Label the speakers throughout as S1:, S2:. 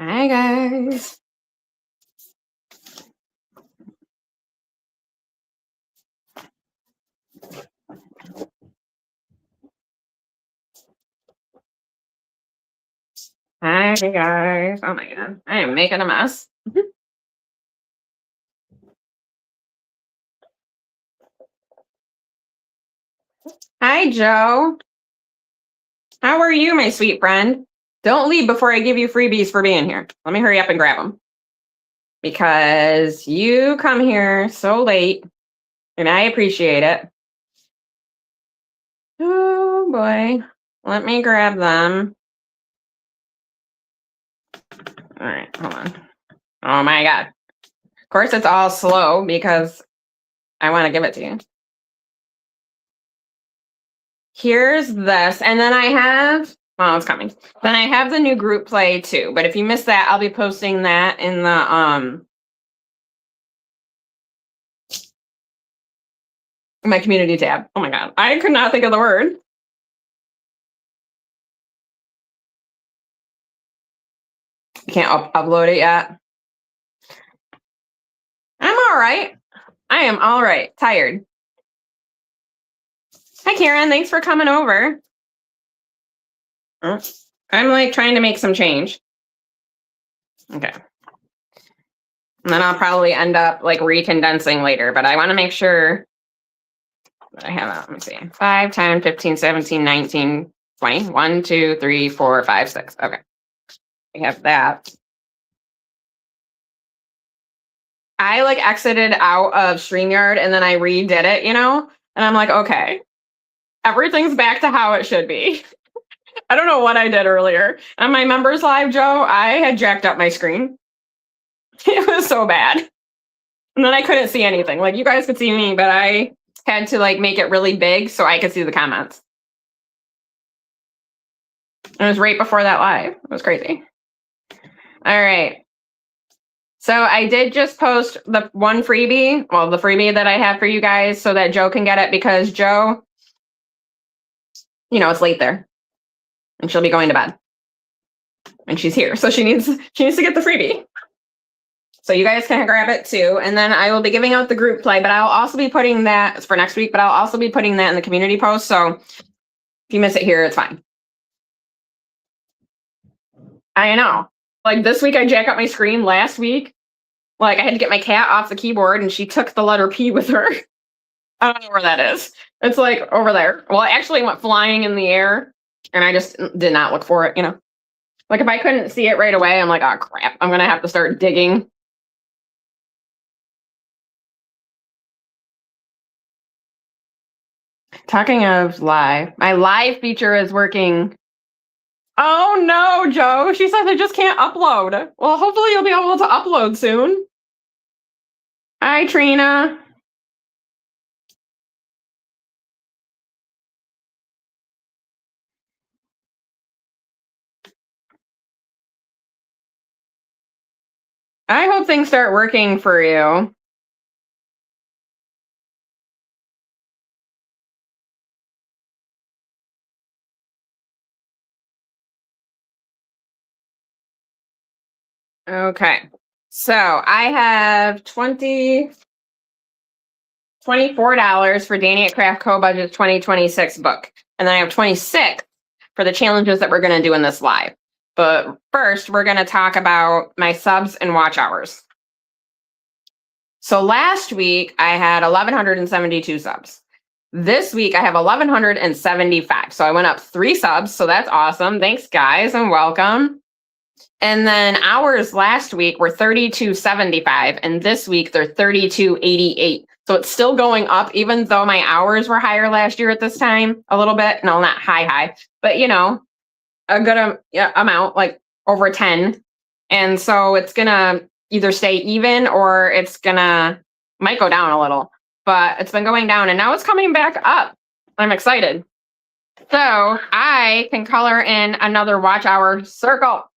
S1: Hi, guys. Hi, guys. Oh my god, I am making a mess. Hi, Joe. How are you, my sweet friend? Don't leave before I give you freebies for being here. Let me hurry up and grab them. Because you come here so late, and I appreciate it. Oh, boy. Let me grab them. All right, hold on. Oh, my God. Of course, it's all slow because I want to give it to you. Here's this, and then I have, well, it's coming. Then I have the new group play too, but if you missed that, I'll be posting that in the my community tab. Oh my god, I could not think of the word. You can't upload it yet. I'm all right. I am all right. Tired. Hi, Karen. Thanks for coming over. I'm like trying to make some change. Okay. And then I'll probably end up like recondensing later, but I want to make sure that I have it. Let me see. 5, 10, 15, 17, 19, 20. 1, 2, 3, 4, 5, 6. Okay. I have that. I like exited out of StreamYard and then I redid it, and I'm like, okay, everything's back to how it should be. I don't know what I did earlier. On my members live, Joe, I had jacked up my screen. It was so bad. And then I couldn't see anything. Like you guys could see me, but I had to like make it really big so I could see the comments. It was right before that live. It was crazy. All right. So I did just post the one freebie, well, the freebie that I have for you guys so that Joe can get it because Joe, it's late there and she'll be going to bed and she's here. So she needs to get the freebie. So you guys can grab it too. And then I will be giving out the group play, but I'll also be putting that for next week, but I'll also be putting that in the community post. So if you miss it here, it's fine. I know. Like this week I jack up my screen. Last week, like I had to get my cat off the keyboard and she took the letter P with her. I don't know where that is. It's like over there. Well, it actually went flying in the air and I just did not look for it, Like if I couldn't see it right away, I'm like, oh crap, I'm going to have to start digging. Talking of live, my live feature is working. Oh no, Joe. She said I just can't upload. Well, hopefully you'll be able to upload soon. Hi, Trina. I hope things start working for you. Okay. So I have $24 for Danny at Craft Co. Budget 2026 book. And then I have 26 for the challenges that we're going to do in this live. But first, we're going to talk about my subs and watch hours. So last week, I had 1,172 subs. This week, I have 1,175. So I went up 3 subs. So that's awesome. Thanks, guys, and welcome. And then hours last week were 3,275. And this week, they're 3,288. So it's still going up, even though my hours were higher last year at this time, a little bit. No, not high, but a good amount, like over 10. And so it's going to either stay even or might go down a little, but it's been going down and now it's coming back up. I'm excited. So I can color in another watch hour circle.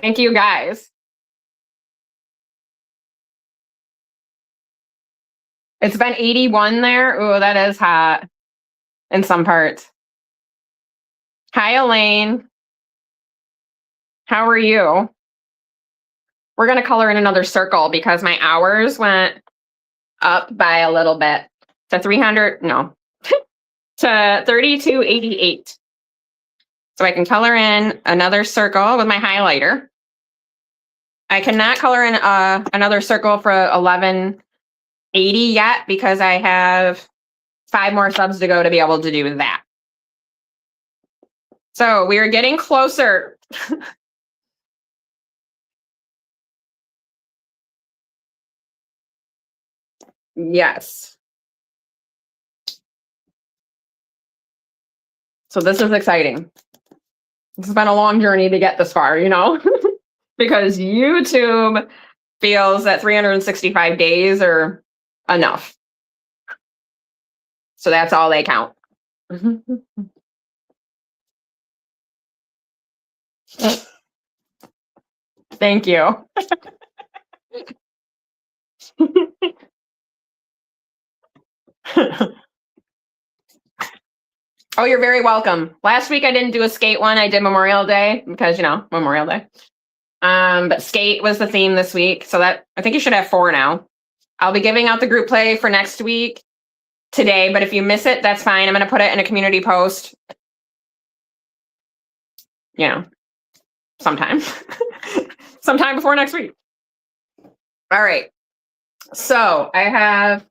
S1: Thank you, guys. It's been 81 there. Ooh, that is hot in some parts. Hi, Elaine. How are you? we're going to color in another circle because my hours went up by a little bit to 300, no, to 3288. So I can color in another circle with my highlighter. I cannot color in another circle for 1180 yet because I have 5 more subs to go to be able to do that. So we are getting closer. Yes. So this is exciting. It's been a long journey to get this far, you know, because YouTube feels that 365 days are enough. So that's all they count. Thank you. Oh, you're very welcome. Last week I didn't do a skate one. I did Memorial Day because, you know, Memorial Day. But skate was the theme this week. So that I think you should have 4 now. I'll be giving out the group play for next week today, but if you miss it, that's fine. I'm going to put it in a community post, you know, sometime before next week. All right. So I have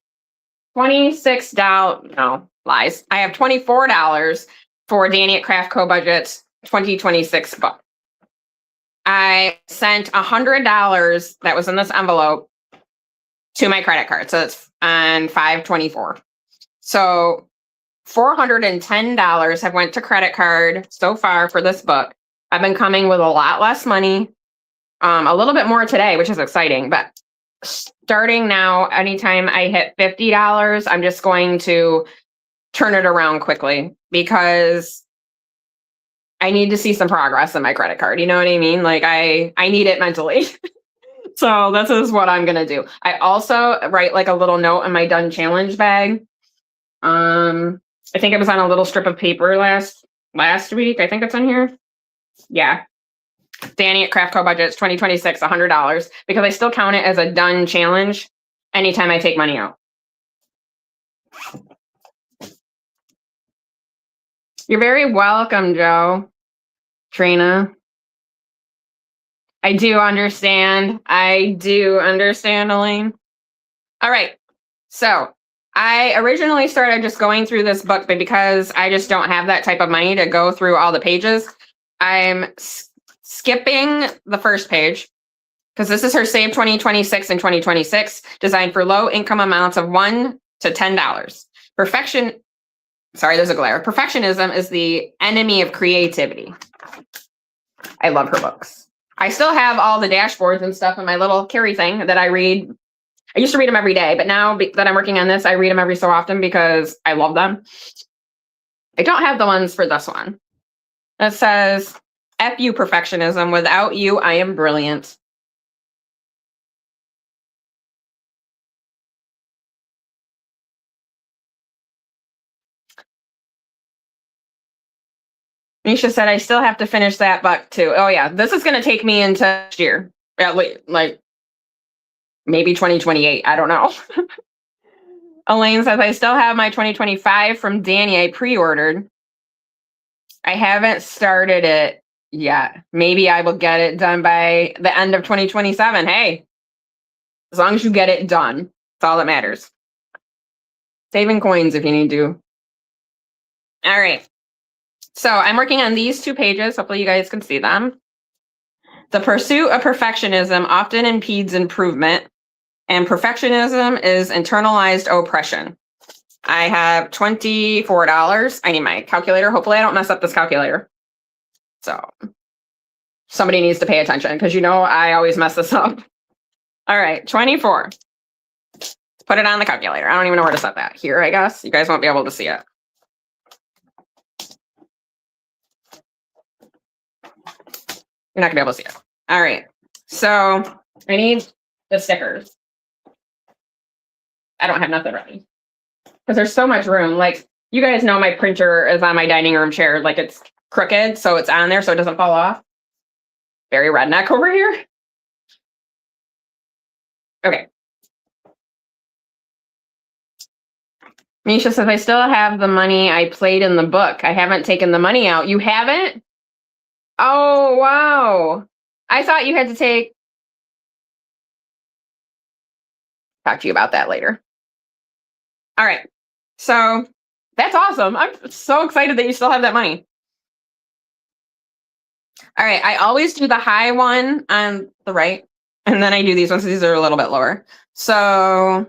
S1: $26, no, lies. I have $24 for Danny at Craft Co Budget's 2026 book. I sent $100 that was in this envelope to my credit card. So it's on 5/24. So $410 have went to credit card so far for this book. I've been coming with a lot less money, a little bit more today, which is exciting. But starting now, anytime I hit $50, I'm just going to turn it around quickly because I need to see some progress in my credit card. You know what I mean? Like I need it mentally. So this is what I'm going to do. I also write like a little note in my done challenge bag. I think it was on a little strip of paper last week. I think it's in here. Yeah. Danny at Craft Co Budget's 2026, $100, because I still count it as a done challenge anytime I take money out. You're very welcome, Joe. Trina. I do understand, Elaine. All right. So I originally started just going through this book, but because I just don't have that type of money to go through all the pages, I'm skipping the first page because this is her Save 2026 and 2026, designed for low income amounts of $1 to $10. Sorry, there's a glare. Perfectionism is the enemy of creativity. I love her books. I still have all the dashboards and stuff in my little carry thing that I read. I used to read them every day, but now that I'm working on this, I read them every so often because I love them. I don't have the ones for this one. It says, F you perfectionism. Without you, I am brilliant. Misha said, I still have to finish that book too. Oh yeah, this is going to take me into next year. At least, like maybe 2028. I don't know. Elaine says, I still have my 2025 from Danny I pre-ordered. I haven't started it yet. Maybe I will get it done by the end of 2027. Hey, as long as you get it done, that's all that matters. Saving coins if you need to. All right. So I'm working on these 2 pages. Hopefully you guys can see them. The pursuit of perfectionism often impedes improvement, and perfectionism is internalized oppression. I have $24. I need my calculator. Hopefully I don't mess up this calculator. So somebody needs to pay attention because you know I always mess this up. All right, 24. Let's put it on the calculator. I don't even know where to set that. Here, I guess. You guys won't be able to see it. You're not gonna be able to see it. All right. So I need the stickers. I don't have nothing ready because there's so much room. Like you guys know, my printer is on my dining room chair. Like it's crooked, so it's on there so it doesn't fall off. Very redneck over here. Okay. Misha says, I still have the money I played in the book. I haven't taken the money out. You haven't? Oh, wow. I thought you had to take. Talk to you about that later. All right. So that's awesome. I'm so excited that you still have that money. All right. I always do the high one on the right, and then I do these ones. These are a little bit lower. So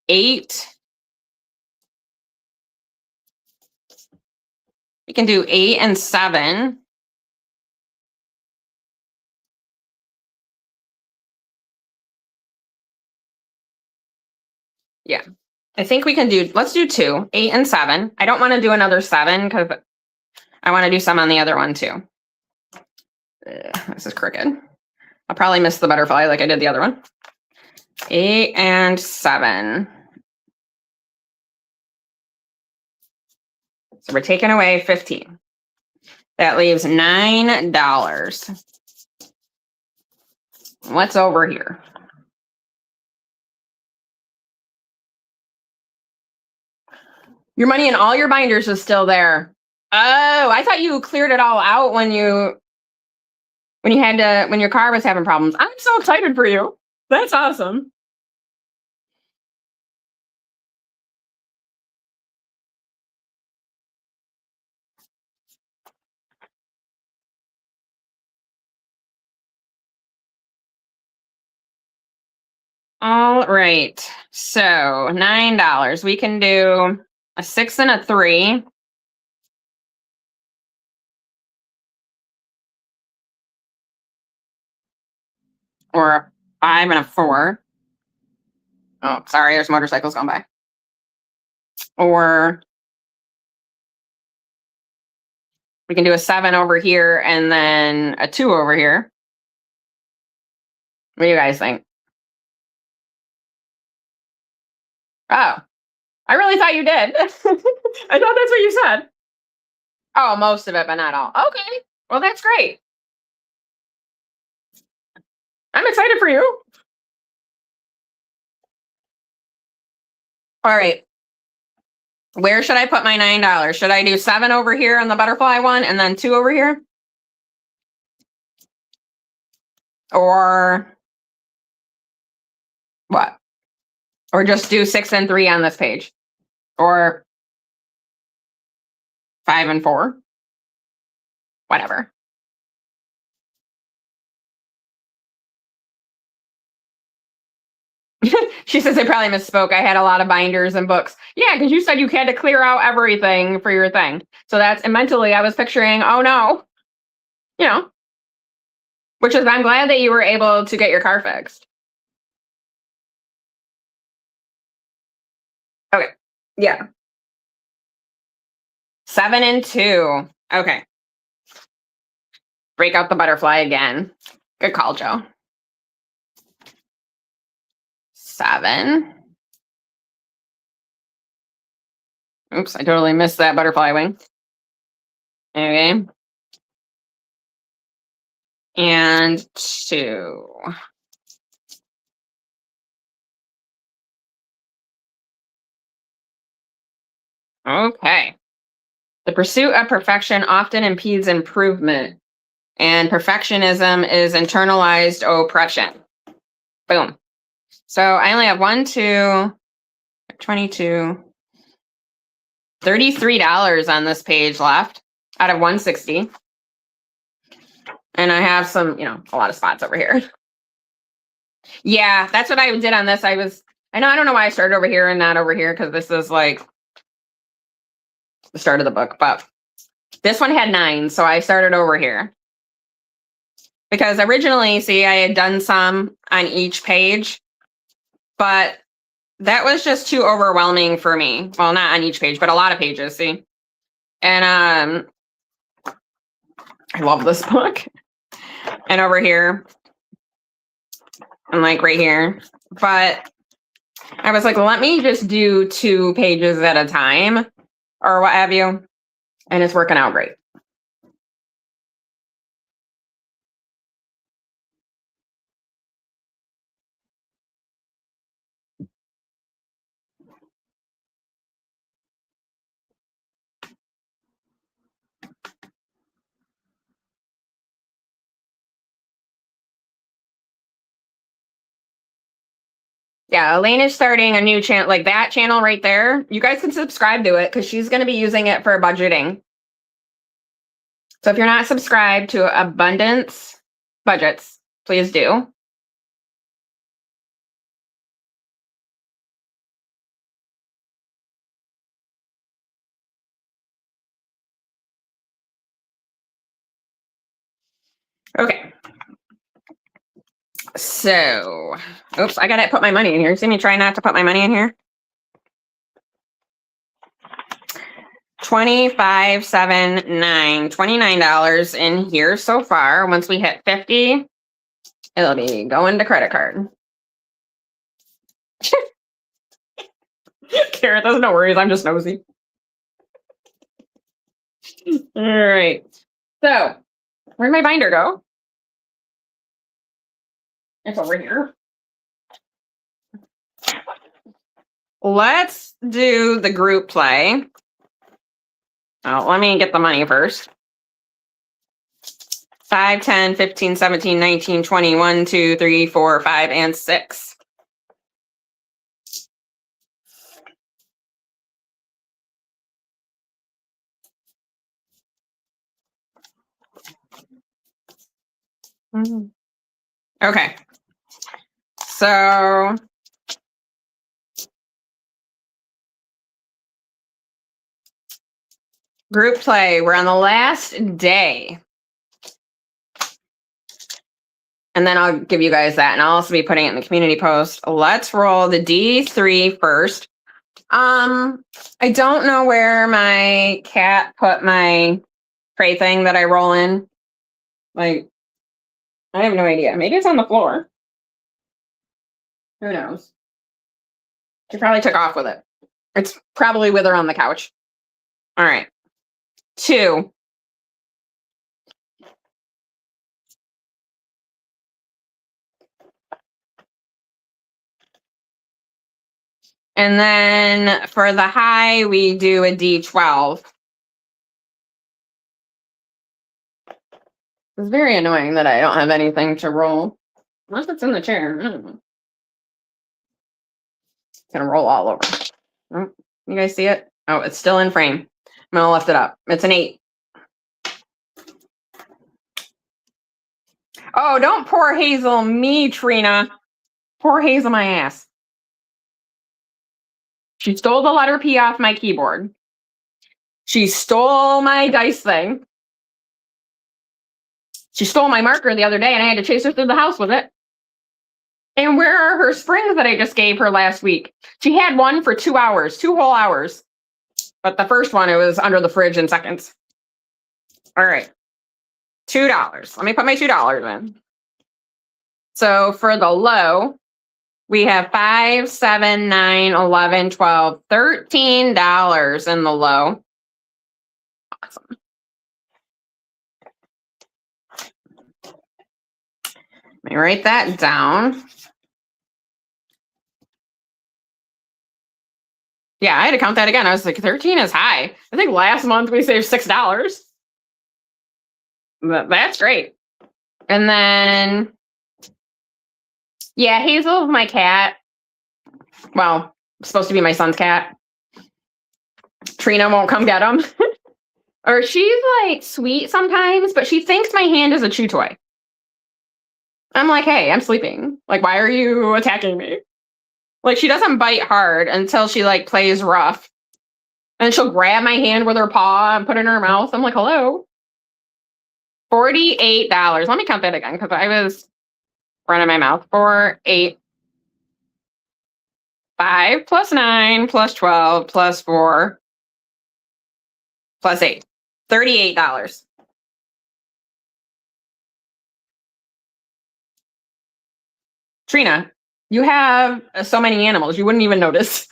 S1: 8. We can do 8 and 7. Yeah. I think we can do, let's do 2, 8 and 7. I don't want to do another 7 because I want to do some on the other one too. This is crooked. I'll probably miss the butterfly like I did the other one. 8 and 7. So we're taking away 15. That leaves $9. What's over here? Your money in all your binders is still there. Oh, I thought you cleared it all out when your car was having problems. I'm so excited for you. That's awesome. All right. So $9. We can do a 6 and a 3. Or a 5 and a 4. Oh, sorry, there's motorcycles going by. Or we can do a 7 over here and then a 2 over here. What do you guys think? Oh, I really thought you did. I thought that's what you said. Oh, most of it, but not all. Okay. Well, that's great. I'm excited for you. All right. Where should I put my $9? Should I do 7 over here on the butterfly one and then 2 over here? Or what? Or just do 6 and 3 on this page? Or 5 and 4? Whatever. She says I probably misspoke. I had a lot of binders and books. Yeah, because you said you had to clear out everything for your thing. So that's, and mentally I was picturing, oh no, you know, which is, I'm glad that you were able to get your car fixed. Okay. Yeah. 7 and 2. Okay. Break out the butterfly again. Good call, Joe. 7. Oops, I totally missed that butterfly wing. Okay. And 2. Okay. The pursuit of perfection often impedes improvement, and perfectionism is internalized oppression. Boom. So I only have 1, 2, 22, $33 on this page left out of 160. And I have some, a lot of spots over here. Yeah, that's what I did on this. I don't know why I started over here and not over here, because this is like the start of the book, but this one had 9, so I started over here. Because originally, see, I had done some on each page, but that was just too overwhelming for me. Well, not on each page, but a lot of pages, see? And I love this book. And over here, and like right here. But I was like, let me just do 2 pages at a time or what have you. And it's working out great. Yeah, Elaine is starting a new channel, like that channel right there. You guys can subscribe to it because she's going to be using it for budgeting. So if you're not subscribed to Abundance Budgets, please do. Okay. So, oops, I gotta put my money in here. See me try not to put my money in here. 25.79, $29 in here so far. Once we hit 50, it'll be going to credit card. Kara, there's no worries. I'm just nosy. All right. So, where'd my binder go? It's over here. Let's do the group play. Oh, let me get the money first. 5, 10, 15, 17, 19, 20, 1, 2, 3, 4, 5, and 6. Okay. So group play, we're on the last day. And then I'll give you guys that, and I'll also be putting it in the community post. Let's roll the D3 first. I don't know where my cat put my tray thing that I roll in. Like, I have no idea. Maybe it's on the floor. Who knows? She probably took off with it. It's probably with her on the couch. All right. 2. And then for the high, we do a D12. It's very annoying that I don't have anything to roll. Unless it's in the chair. I don't know. It's gonna roll all over. Oh, you guys see it? Oh, it's still in frame. I'm gonna lift it up. It's an 8. Oh, don't pour Hazel me, Trina. Pour Hazel my ass. She stole the letter P off my keyboard. She stole my dice thing. She stole my marker the other day, and I had to chase her through the house with it. And where are her springs that I just gave her last week? She had one for 2 hours, 2 whole hours. But the first one, it was under the fridge in seconds. All right. $2. Let me put my $2 in. So for the low, we have 5, 7, 9, 11, 12, $13 in the low. Awesome. Let me write that down. Yeah, I had to count that again. I was like, 13 is high. I think last month we saved $6. That's great. And then, yeah, Hazel's my cat. Well, supposed to be my son's cat. Trina won't come get him. Or she's like sweet sometimes, but she thinks my hand is a chew toy. I'm like, hey, I'm sleeping. Like, why are you attacking me? Like, she doesn't bite hard until she like plays rough. And she'll grab my hand with her paw and put it in her mouth. I'm like, hello. $48. Let me count that again because I was running my mouth. 4, 8, 5 plus 9 plus 12 plus 4 plus 8. $38. Trina, you have so many animals, you wouldn't even notice.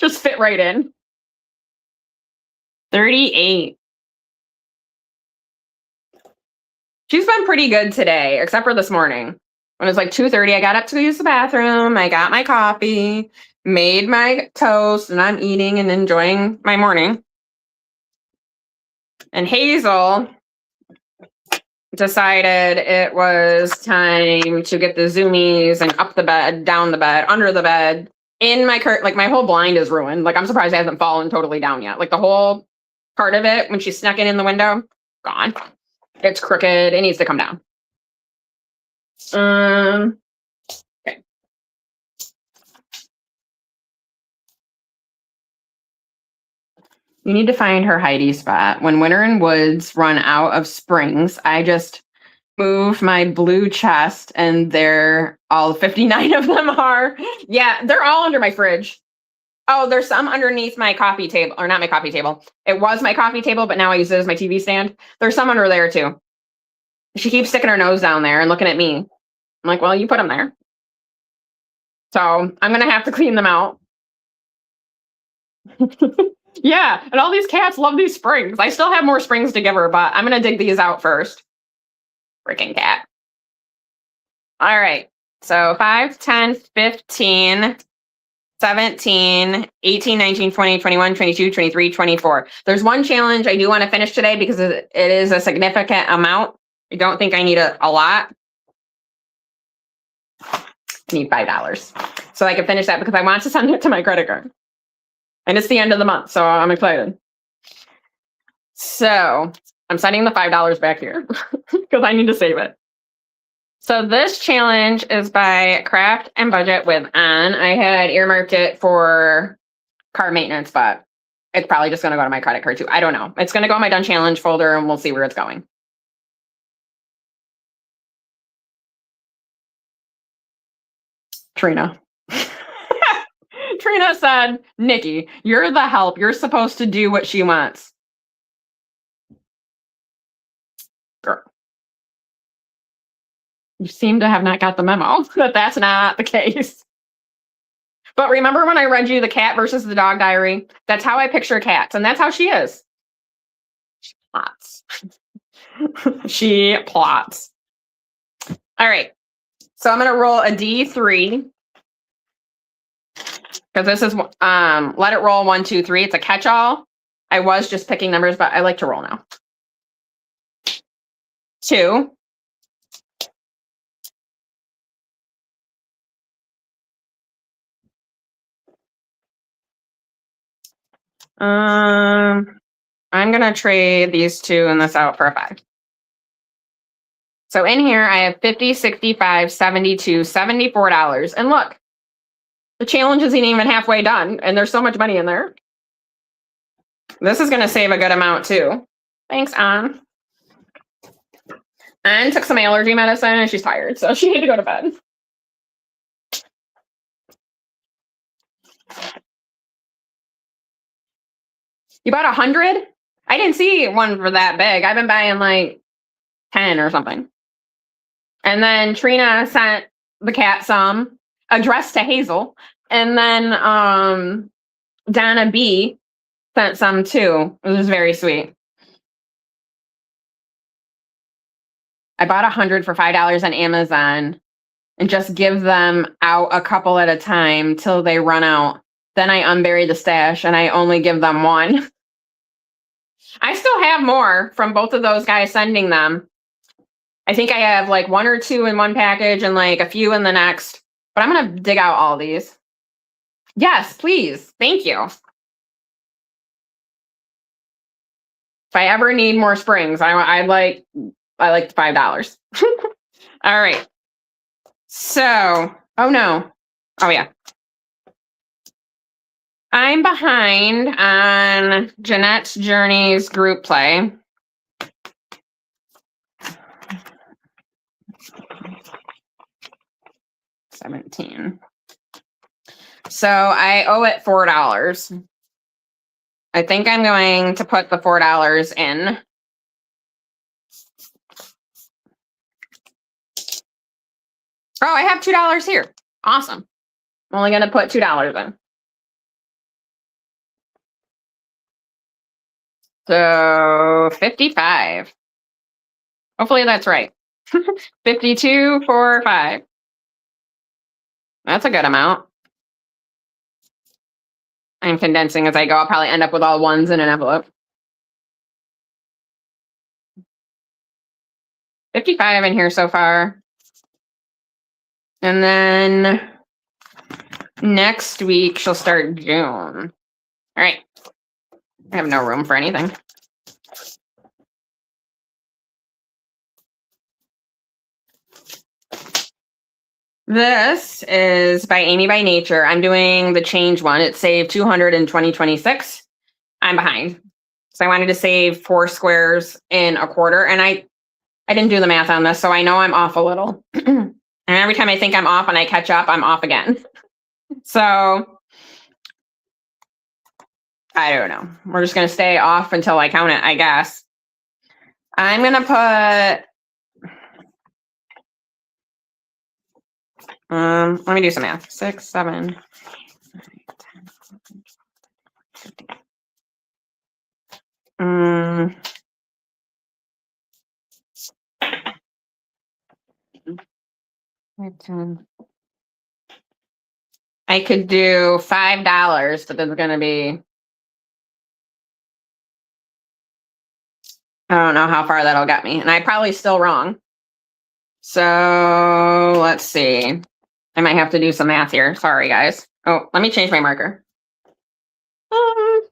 S1: Just fit right in. 38. She's been pretty good today, except for this morning. When it was like 2:30, I got up to use the bathroom. I got my coffee, made my toast, and I'm eating and enjoying my morning. And Hazel decided it was time to get the zoomies and up the bed, down the bed, under the bed. In my like my whole blind is ruined. Like I'm surprised it hasn't fallen totally down yet. Like the whole part of it when she snuck in the window, gone. It's crooked. It needs to come down. Okay. You need to find her hidey spot. When Winter and Woods run out of springs, I just move my blue chest and they're all 59 of them are. Yeah, they're all under my fridge. Oh, there's some underneath my coffee table, or not my coffee table. It was my coffee table, but now I use it as my TV stand. There's some under there too. She keeps sticking her nose down there and looking at me. I'm like, well, you put them there. So I'm going to have to clean them out. Yeah, and all these cats love these springs. I still have more springs to give her, but I'm going to dig these out first. Freaking cat. All right. So 5, 10, 15, 17, 18, 19, 20, 21, 22, 23, 24. There's one challenge I do want to finish today because it is a significant amount. I don't think I need a lot. I need $5. So I can finish that because I want to send it to my credit card. And it's the end of the month, so I'm excited. So I'm sending the $5 back here because I need to save it. So this challenge is by Craft and Budget with Ann. I had earmarked it for car maintenance, but it's probably just going to go to my credit card too. I don't know. It's going to go in my done challenge folder and we'll see where it's going. Trina. Trina said, Nikki, you're the help. You're supposed to do what she wants. Girl. You seem to have not got the memo that that's not the case. But remember when I read you the cat versus the dog diary? That's how I picture cats, and that's how she is. She plots. She plots. All right. So I'm going to roll a D3. Because this is, let it roll 1, 2, 3. It's a catch-all. I was just picking numbers, but I like to roll now. 2. I'm going to trade these 2 and this out for a 5. So in here, I have 50, 65, 72, $74. And look, the challenge isn't even halfway done, and there's so much money in there. This is going to save a good amount, too. Thanks, Ann. Ann took some allergy medicine, and she's tired, so she needs to go to bed. You bought 100? I didn't see one for that big. I've been buying like 10 or something. And then Trina sent the cat some addressed to Hazel. And then Donna B sent some too. It was very sweet. I bought 100 for $5 on Amazon and just give them out a couple at a time till they run out. Then I unbury the stash and I only give them one. I still have more from both of those guys sending them. I think I have like 1 or 2 in one package and like a few in the next. But I'm going to dig out all these. Yes, please. Thank you. If I ever need more springs, I like $5. All right. So, oh no. Oh yeah. I'm behind on Jeanette's Journeys group play. $17. So I owe it $4. I think I'm going to put the $4 in. Oh, I have $2 here. Awesome. I'm only going to put $2 in. So 55. Hopefully that's right. 52, 4, 5. That's a good amount. I'm condensing as I go. I'll probably end up with all ones in an envelope. 55 in here so far. And then next week she'll start June. All right. I have no room for anything. This is by Amy by Nature. I'm doing the change one. It saved 200 in 2026. I'm behind. So I wanted to save 4 squares in a quarter. And I didn't do the math on this, so I know I'm off a little. And every time I think I'm off and I catch up, I'm off again. So I don't know. We're just going to stay off until I count it, I guess. I'm going to put... let me do some math. 6, 7, 9, 10, 15. 10. I could do $5, but there's going to be... I don't know how far that'll get me. And I'm probably still wrong. So let's see. I might have to do some math here. Sorry, guys. Oh, let me change my marker. Oh,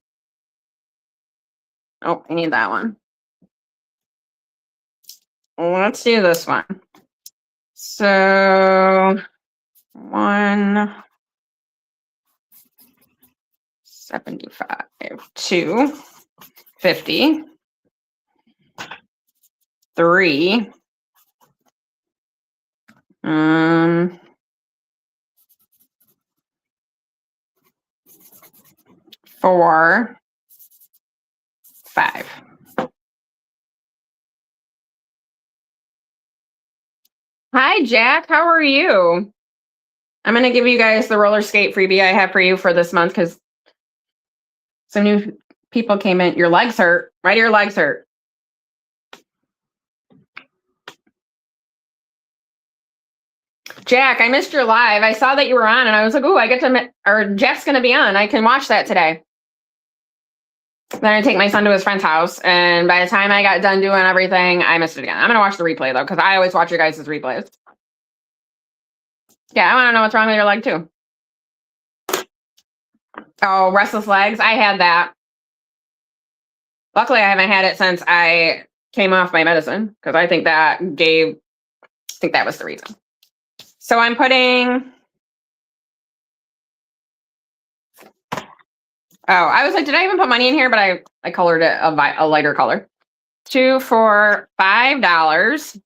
S1: I need that one. Let's do this one. So 175, 250, 3, 4, 5. Hi, Jack. How are you? I'm going to give you guys the roller skate freebie I have for you for this month because some new people came in. Your legs hurt. Why do your legs hurt? Jack, I missed your live. I saw that you were on and I was like, oh, I get to, or Jack's going to be on. I can watch that today. Then I take my son to his friend's house. And by the time I got done doing everything, I missed it again. I'm going to watch the replay though, because I always watch your guys' replays. Yeah, I want to know what's wrong with your leg too. Oh, restless legs. I had that. Luckily, I haven't had it since I came off my medicine because I think that was the reason. So I'm putting... Oh, I was like, did I even put money in here? But I colored it a lighter color. 2 for $5.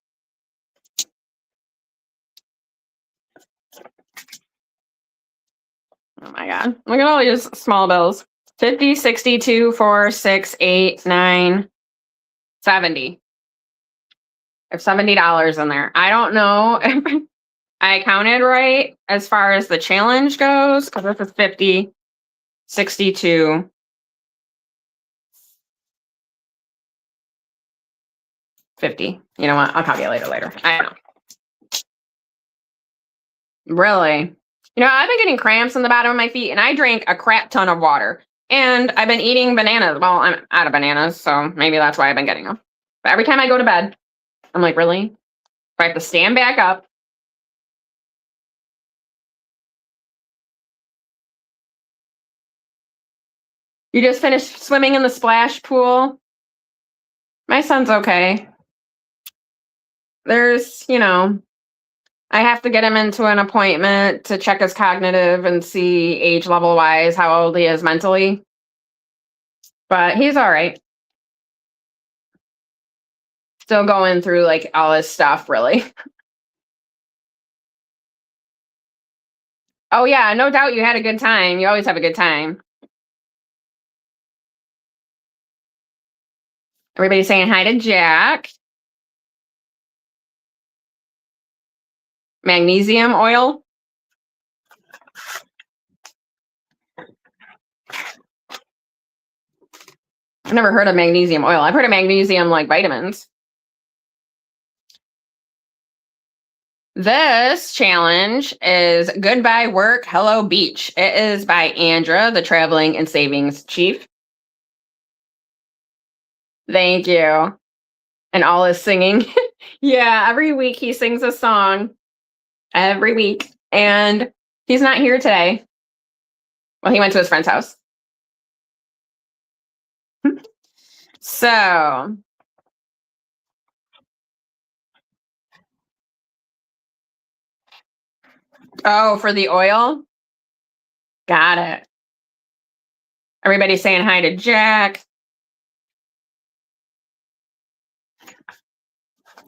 S1: Oh my God. Look at all these small bills. 50, 62, 4, 6, 8, 9, 70. I have $70 in there. I don't know if I counted right as far as the challenge goes, because this is 50, 62, 50. You know what? I'll calculate it later. I don't know. Really? You know, I've been getting cramps in the bottom of my feet, and I drank a crap ton of water. And I've been eating bananas. Well, I'm out of bananas, so maybe that's why I've been getting them. But every time I go to bed, I'm like, really? If I have to stand back up. You just finished swimming in the splash pool? My son's okay. There's, you know, I have to get him into an appointment to check his cognitive and see age level wise how old he is mentally. But he's all right. Still going through like all his stuff, really. Oh yeah, no doubt you had a good time. You always have a good time. Everybody's saying hi to Jack. Magnesium oil. I've never heard of magnesium oil. I've heard of magnesium like vitamins. This challenge is Goodbye Work, Hello Beach. It is by Andra, the Traveling and Savings Chief. Thank you. And all is singing. Yeah, every week he sings a song every week, and he's not here today. Well, he went to his friend's house. So, oh, for the oil? Got it. Everybody's saying hi to Jack.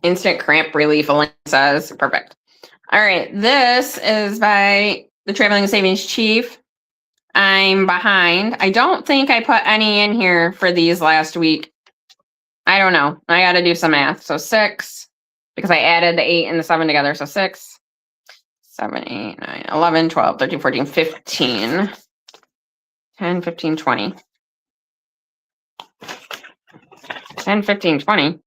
S1: Instant cramp relief, Elaine says. Perfect. All right, this is by the Traveling Savings Chief. I'm behind. I don't think I put any in here for these last week. I don't know. I got to do some math. So 6, because I added the 8 and the 7 together. So 6, 7, 8, 9, 11, 12, 13, 14, 15, 10, 15, 20. 10, 15, 20.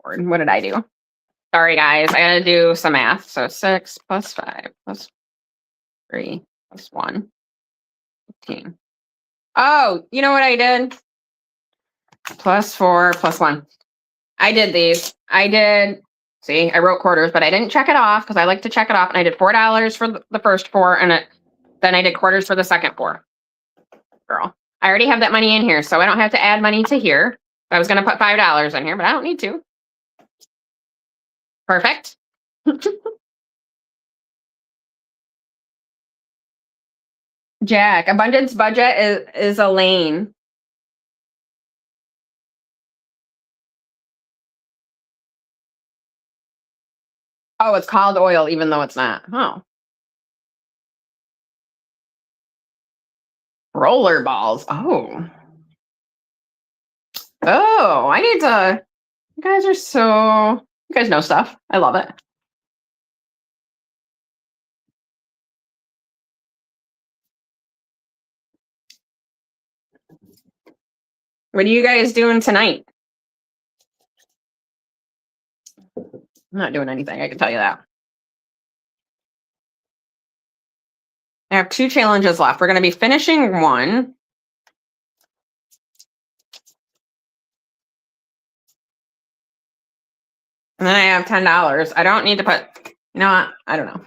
S1: Lord, what did I do? Sorry, guys. I got to do some math. So 6 plus 5 plus 3 plus 1, 15. Oh, you know what I did? Plus 4 plus 1. I did these. See, I wrote quarters, but I didn't check it off because I like to check it off. And I did $4 for the first 4, and then I did quarters for the second 4. Girl, I already have that money in here, so I don't have to add money to here. I was going to put $5 in here, but I don't need to. Perfect. Jack, abundance budget is Elaine. Oh, it's called oil, even though it's not. Oh. Roller balls. Oh. Oh, I need to. You guys are so. You guys know stuff. I love it. What are you guys doing tonight? I'm not doing anything. I can tell you that. I have 2 challenges left. We're going to be finishing one. And then I have $10. I don't need to put, you know what? I don't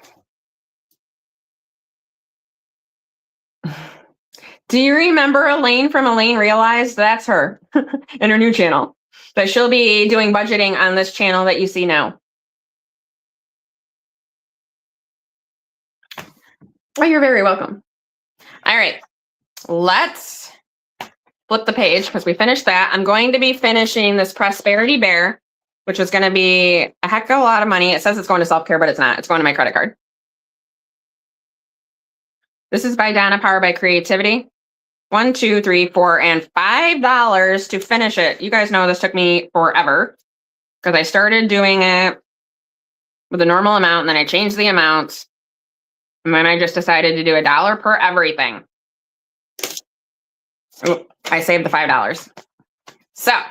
S1: know. Do you remember Elaine from Elaine Realized? That's her in her new channel. But she'll be doing budgeting on this channel that you see now. Oh, you're very welcome. All right, let's flip the page because we finished that. I'm going to be finishing this Prosperity Bear, which is going to be a heck of a lot of money. It says it's going to self-care, but it's not. It's going to my credit card. This is by Donna, Powered by Creativity. 1, 2, 3, 4, and $5 to finish it. You guys know this took me forever because I started doing it with a normal amount, and then I changed the amounts, and then I just decided to do $1 per everything. Ooh, I saved the $5. So I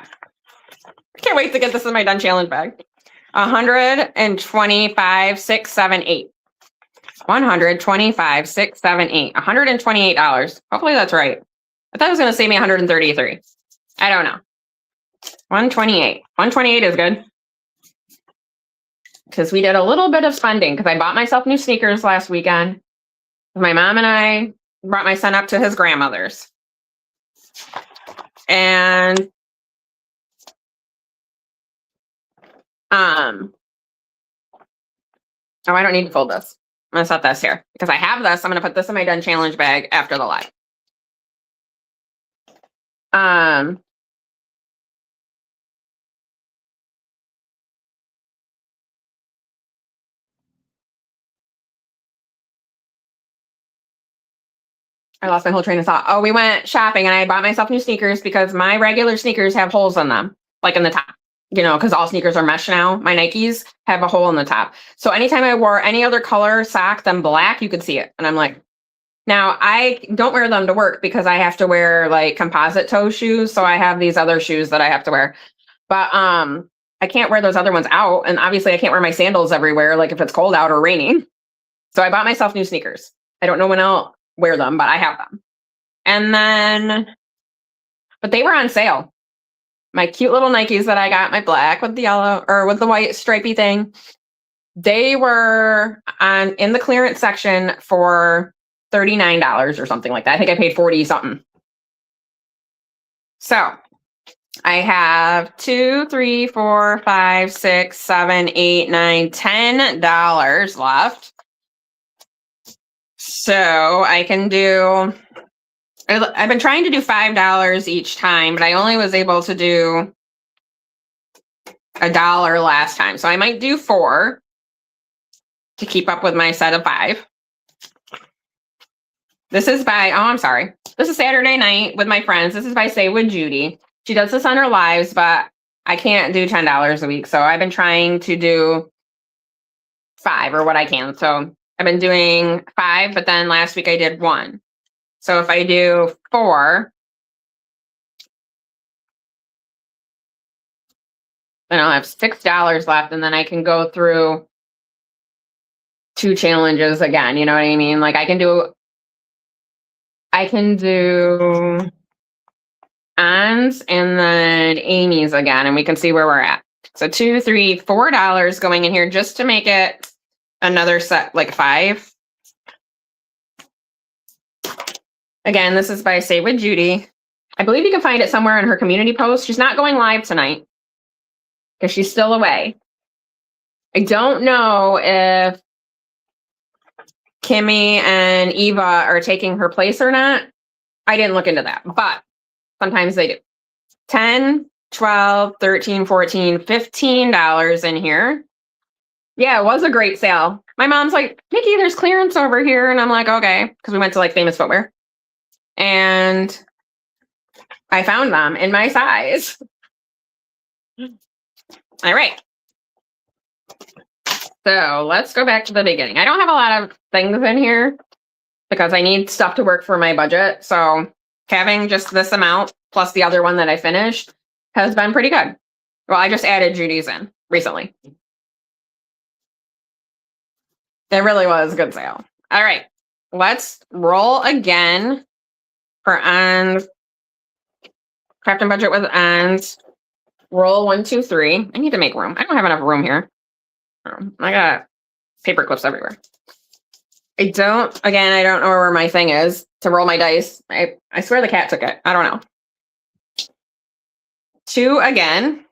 S1: can't wait to get this in my done challenge bag. 125, 6, 7, 8. 125, 6, 7, 8. $128. Hopefully that's right. I thought it was going to save me 133. I don't know. 128. 128 is good. Because we did a little bit of spending because I bought myself new sneakers last weekend. My mom and I brought my son up to his grandmother's. And oh, I don't need to fold this. I'm going to set this here because I have this. I'm going to put this in my done challenge bag after the live. I lost my whole train of thought. Oh, we went shopping and I bought myself new sneakers because my regular sneakers have holes in them, like in the top, you know, because all sneakers are mesh now. My Nikes have a hole in the top. So anytime I wore any other color sock than black, you could see it. And I'm like, now I don't wear them to work because I have to wear like composite toe shoes. So I have these other shoes that I have to wear. But I can't wear those other ones out. And obviously I can't wear my sandals everywhere, like if it's cold out or raining. So I bought myself new sneakers. I don't know when I'll wear them, but I have them. And then, but they were on sale. my cute little Nikes that I got, my black with the yellow or with the white stripy thing. They were in the clearance section for $39 or something like that. I think I paid 40 something. So I have $2, $3, $4, $5, $6, $7, $8, $9, $10 left. So I can do, I've been trying to do $5 each time, but I only was able to do $1 last time. So I might do 4 to keep up with my set of 5. This is by, oh, I'm sorry. This is Saturday night with my friends. This is by Say with Judy. She does this on her lives, but I can't do $10 a week. So I've been trying to do 5 or what I can. So I've been doing 5, but then last week I did 1. So if I do 4, then I'll have $6 left, and then I can go through 2 challenges again. You know what I mean? Like I can do Ann's and then Amy's again, and we can see where we're at. So $2, $3, $4 going in here just to make it another set, like 5. Again, this is by Say with Judy. I believe you can find it somewhere in her community post. She's not going live tonight because she's still away. I don't know if Kimmy and Eva are taking her place or not. I didn't look into that, but sometimes they do. 10, 12, 13, 14, $15 in here. Yeah, it was a great sale. My mom's like, Nikki, there's clearance over here. And I'm like, okay, because we went to like Famous Footwear. And I found them in my size. All right. So let's go back to the beginning. I don't have a lot of things in here because I need stuff to work for my budget. So having just this amount plus the other one that I finished has been pretty good. Well, I just added Judy's in recently. It really was a good sale. All right, let's roll again for Ann's craft and budget with Ann's. Roll 1, 2, 3. I need to make room. I don't have enough room here. I got paper clips everywhere. I don't know where my thing is to roll my dice. I swear the cat took it. I don't know. 2 again.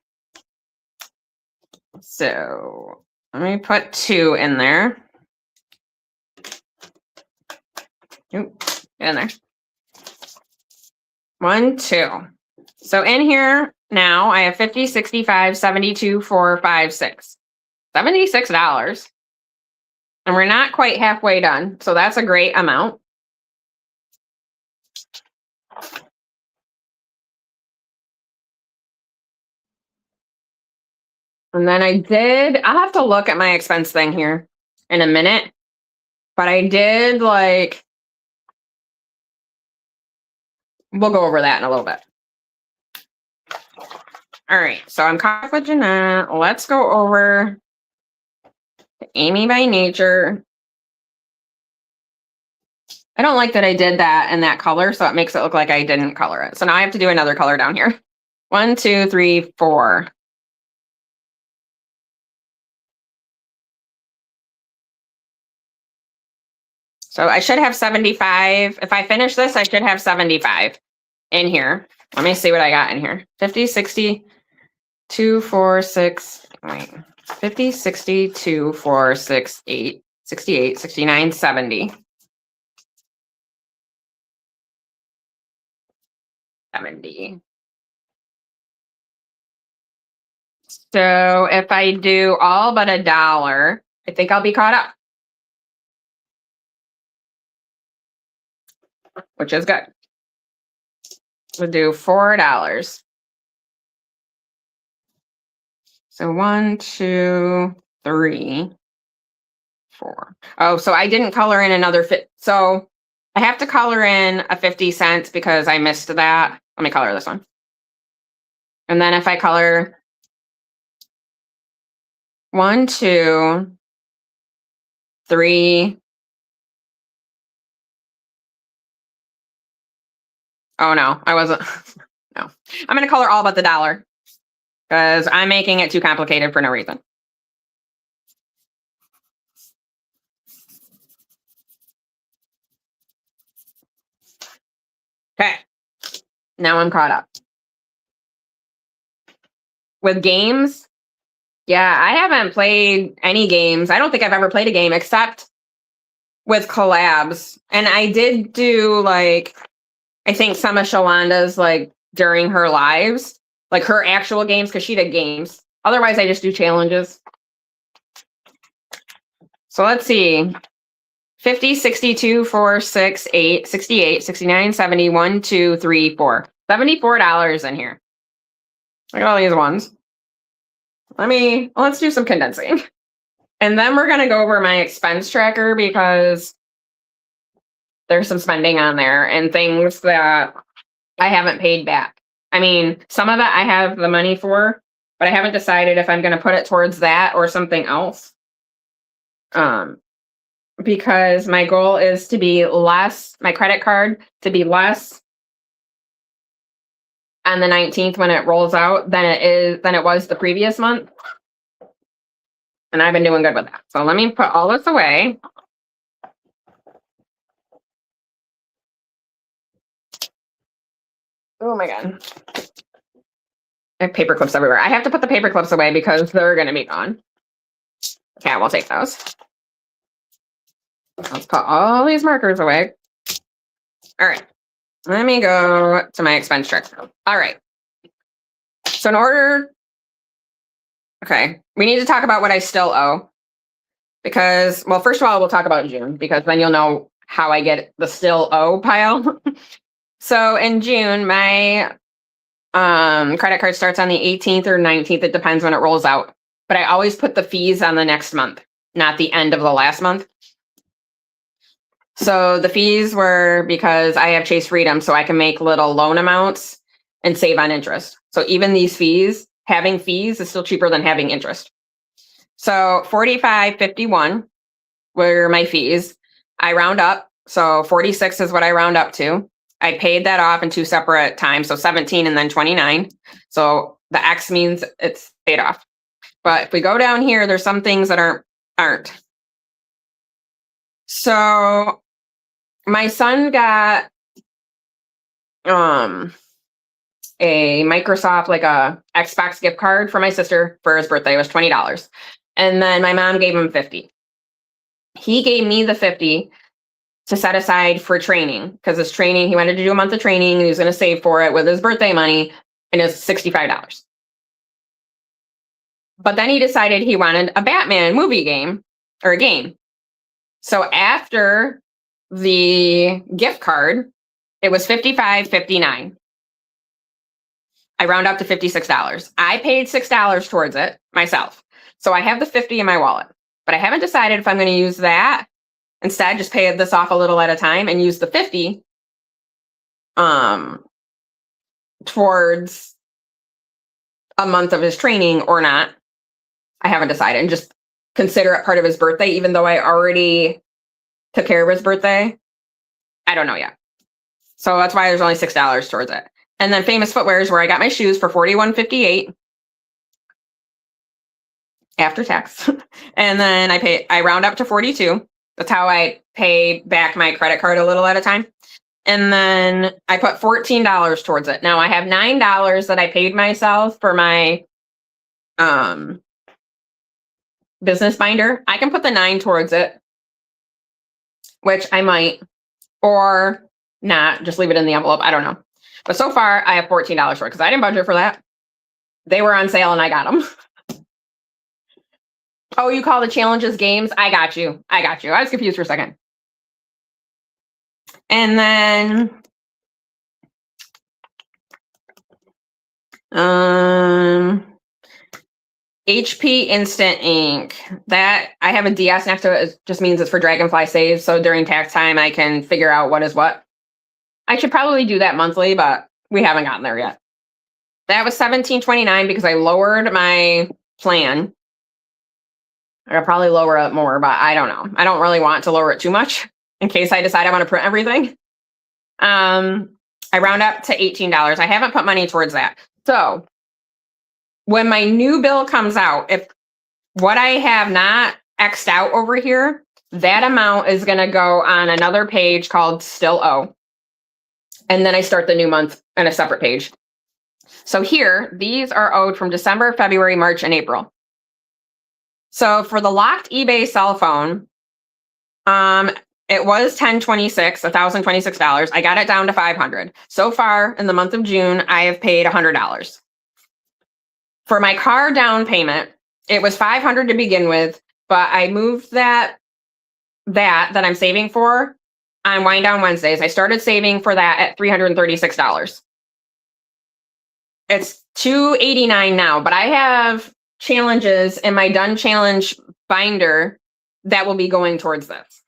S1: So let me put 2 in there. Oop, get in there. 1, 2. So in here now I have 50, 65, 72, 4, 5, 6. $76. And we're not quite halfway done. So that's a great amount. And then I'll have to look at my expense thing here in a minute. But I did we'll go over that in a little bit. All right, so I'm caught up with Jeanette. Let's go over to Amy by Nature. I don't like that I did that in that color, so it makes it look like I didn't color it. So now I have to do another color down here. 1, 2, 3, 4. So I should have 75. If I finish this, I should have 75 in here. Let me see what I got in here. 50, 60, 2, 4, 6, wait. 50, 60, 2, 4, 6, 8, 68, 69, 70. 70. So if I do all but $1, I think I'll be caught up, which is good. We'll do $4. So 1, 2, 3, 4. Oh, so I didn't color in another fit. So I have to color in a 50 cents because I missed that. Let me color this one. And then if I color 1, 2, 3. Oh no, I wasn't. No, I'm going to color all but the $1. because I'm making it too complicated for no reason. Okay, now I'm caught up. With games, yeah, I haven't played any games. I don't think I've ever played a game except with collabs. And I did do like, I think some of Shalanda's like during her lives, like her actual games, because she did games. Otherwise, I just do challenges. So let's see. 50, 62, 4, 6, 8, 68, 69, 70, 1, 2, 3, 4. $74 in here. Look at all these ones. Let's do some condensing. And then we're going to go over my expense tracker because there's some spending on there and things that I haven't paid back. I mean, some of it I have the money for, but I haven't decided if I'm going to put it towards that or something else. Because my goal is to be less, my credit card to be less on the 19th when it rolls out than it was the previous month. And I've been doing good with that. So let me put all this away. Oh my God. I have paper clips everywhere. I have to put the paper clips away because they're going to be gone. Okay, we'll take those. Let's put all these markers away. All right. Let me go to my expense tracker. All right. So okay, we need to talk about what I still owe. Because, well, first of all, we'll talk about June because then you'll know how I get the still owe pile. So in June, my credit card starts on the 18th or 19th. It depends when it rolls out. But I always put the fees on the next month, not the end of the last month. So the fees were because I have Chase Freedom, so I can make little loan amounts and save on interest. So even these fees, having fees is still cheaper than having interest. So $45.51 were my fees. I round up. So 46 is what I round up to. I paid that off in two separate times. So 17 and then 29. So the X means it's paid off. But if we go down here, there's some things that aren't. So my son got a Microsoft, like a Xbox gift card for my sister for his birthday. It was $20. And then my mom gave him 50. He gave me the 50 to set aside for training because his training, he wanted to do a month of training and he was going to save for it with his birthday money, and it's $65. But then he decided he wanted a Batman movie game or a game. So after the gift card, it was $55.59. I round up to $56. I paid $6 towards it myself. So I have the 50 in my wallet, but I haven't decided if I'm going to use that. Instead, just pay this off a little at a time and use the 50 towards a month of his training or not. I haven't decided, and just consider it part of his birthday, even though I already took care of his birthday. I don't know yet. So that's why there's only $6 towards it. And then Famous Footwear is where I got my shoes for $41.58 after tax. And then I round up to 42. That's how I pay back my credit card a little at a time. And then I put $14 towards it. Now I have $9 that I paid myself for my business binder. I can put the 9 towards it, which I might, or not, just leave it in the envelope. I don't know. But so far I have $14 for it because I didn't budget for that. They were on sale and I got them. Oh, you call the challenges games? I got you. I was confused for a second. And then HP Instant Ink. That I have a DS next to it. It just means it's for DragonflySaves. So during tax time, I can figure out what is what. I should probably do that monthly, but we haven't gotten there yet. That was $17.29 because I lowered my plan. I'll probably lower it more, but I don't know. I don't really want to lower it too much in case I decide I want to print everything. I round up to $18. I haven't put money towards that. So when my new bill comes out, if what I have not X'd out over here, that amount is going to go on another page called Still Owe. And then I start the new month on a separate page. So here, these are owed from December, February, March, and April. So for the locked eBay cell phone, it was $1,026. I got it down to $500. So far in the month of June, I have paid $100. For my car down payment, it was $500 to begin with, but I moved that I'm saving for on Wind Down Wednesdays. I started saving for that at $336. It's $289 now, but I have challenges in my done challenge binder that will be going towards this.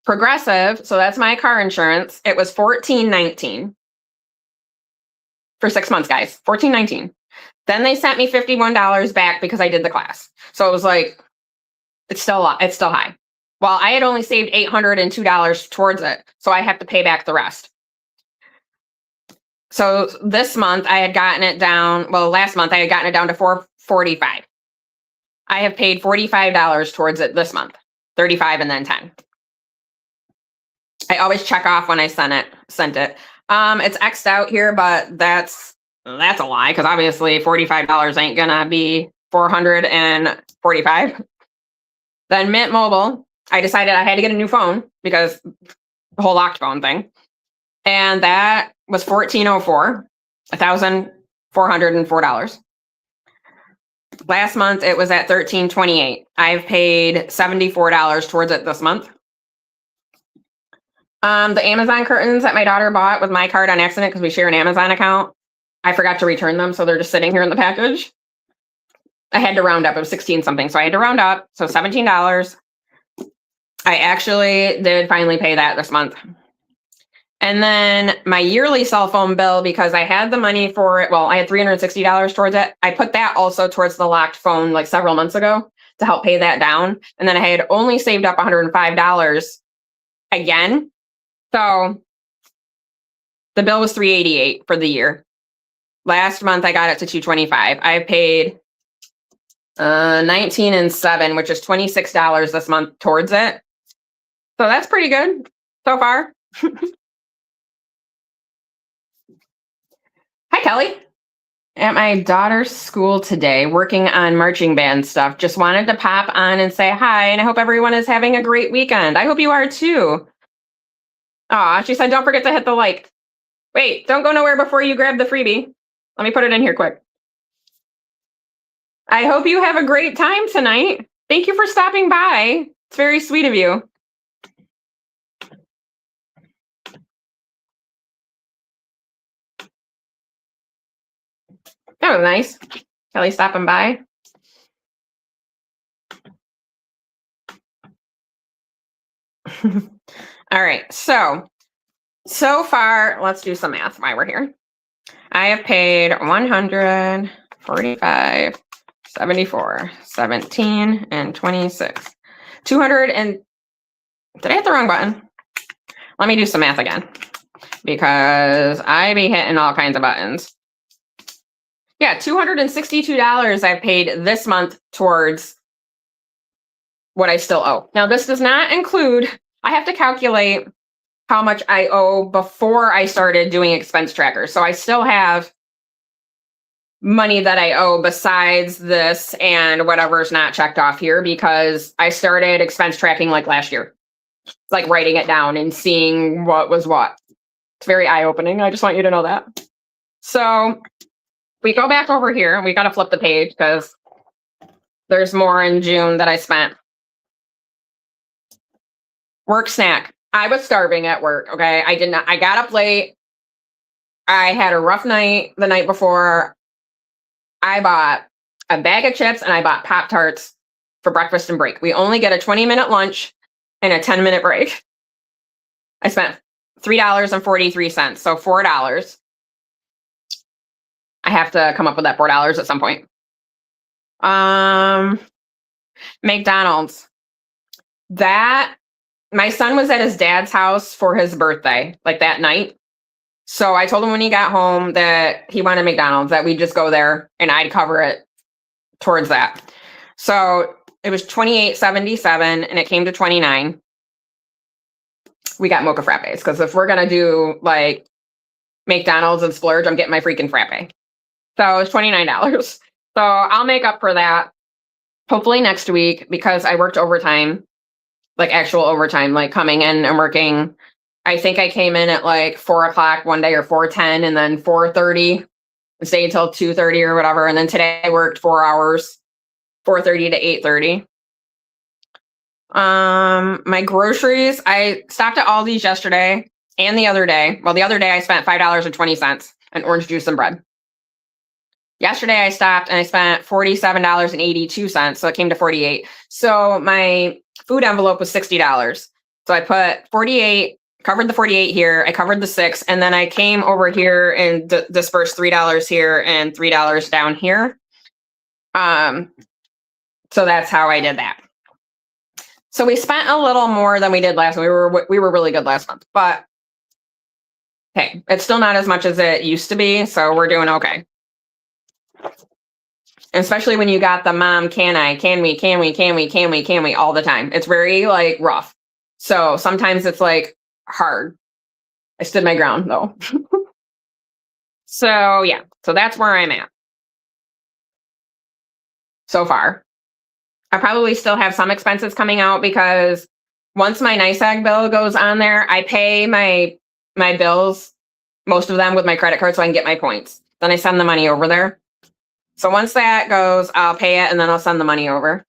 S1: Progressive, so that's my car insurance. It was $14.19 for 6 months, guys. $14.19. Then they sent me $51 back because I did the class. So it was like, it's still high. Well, I had only saved $802 towards it, so I have to pay back the rest. So this month I had gotten it down. Well, last month I had gotten it down to $445. I have paid $45 towards it this month. $35 and then $10. I always check off when I sent it. It's X'd out here, but that's a lie, because obviously $45 ain't gonna be $445. Then Mint Mobile, I decided I had to get a new phone because the whole locked phone thing. And that was $1,404, $1,404. Last month it was at $1,328. I've paid $74 towards it this month. The Amazon curtains that my daughter bought with my card on accident because we share an Amazon account, I forgot to return them, so they're just sitting here in the package. I had to round up. It was 16 something, so I had to round up. So $17. I actually did finally pay that this month. And then my yearly cell phone bill, because I had the money for it. Well, I had $360 towards it. I put that also towards the locked phone like several months ago to help pay that down. And then I had only saved up $105 again. So the bill was $388 for the year. Last month I got it to $225. I paid $19 and $7, which is $26 this month towards it. So that's pretty good so far. Hi, Kelly. At my daughter's school today, working on marching band stuff. Just wanted to pop on and say hi, and I hope everyone is having a great weekend. I hope you are too. Aw, she said, don't forget to hit the like. Wait, don't go nowhere before you grab the freebie. Let me put it in here quick. I hope you have a great time tonight. Thank you for stopping by. It's very sweet of you. That was nice. Kelly stopping by. All right, so far, let's do some math while we're here. I have paid 145, 74, 17, and 26. 200 and did I hit the wrong button? Let me do some math again, because I be hitting all kinds of buttons. Yeah, $262 I've paid this month towards what I still owe. Now, this does not include, I have to calculate how much I owe before I started doing expense trackers. So I still have money that I owe besides this and whatever's not checked off here, because I started expense tracking like last year, like writing it down and seeing what was what. It's very eye-opening. I just want you to know that. So we go back over here. We got to flip the page because there's more in June that I spent. Work snack. I was starving at work, okay? I got up late. I had a rough night the night before. I bought a bag of chips and I bought Pop-Tarts for breakfast and break. We only get a 20-minute lunch and a 10-minute break. I spent $3.43, so $4. I have to come up with that $4 at some point. McDonald's. That, my son was at his dad's house for his birthday, like that night. So I told him when he got home that he wanted McDonald's, that we'd just go there and I'd cover it towards that. So it was $28.77 and it came to $29. We got mocha frappes because if we're gonna do like McDonald's and splurge, I'm getting my freaking frappe. So it's $29. So I'll make up for that hopefully next week because I worked overtime, like actual overtime, like coming in and working. I think I came in at like 4:00 one day or 4:10 and then 4:30 and stayed until 2:30 or whatever. And then today I worked 4 hours, 4:30 to 8:30. My groceries, I stopped at Aldi's yesterday and the other day. Well, the other day I spent $5.20 on orange juice and bread. Yesterday I stopped and I spent $47.82, so it came to 48. So my food envelope was $60. So I put 48, covered the 48 here, I covered the 6, and then I came over here and dispersed $3 here and $3 down here. So that's how I did that. So we spent a little more than we did last month. We were really good last month, but hey, it's still not as much as it used to be, so we're doing okay. Especially when you got the mom, can we all the time. It's very like rough. So sometimes it's like hard. I stood my ground though. So yeah, so that's where I'm at so far. I probably still have some expenses coming out because once my NYSEG bill goes on there, I pay my bills, most of them with my credit card so I can get my points. Then I send the money over there. So once that goes, I'll pay it and then I'll send the money over.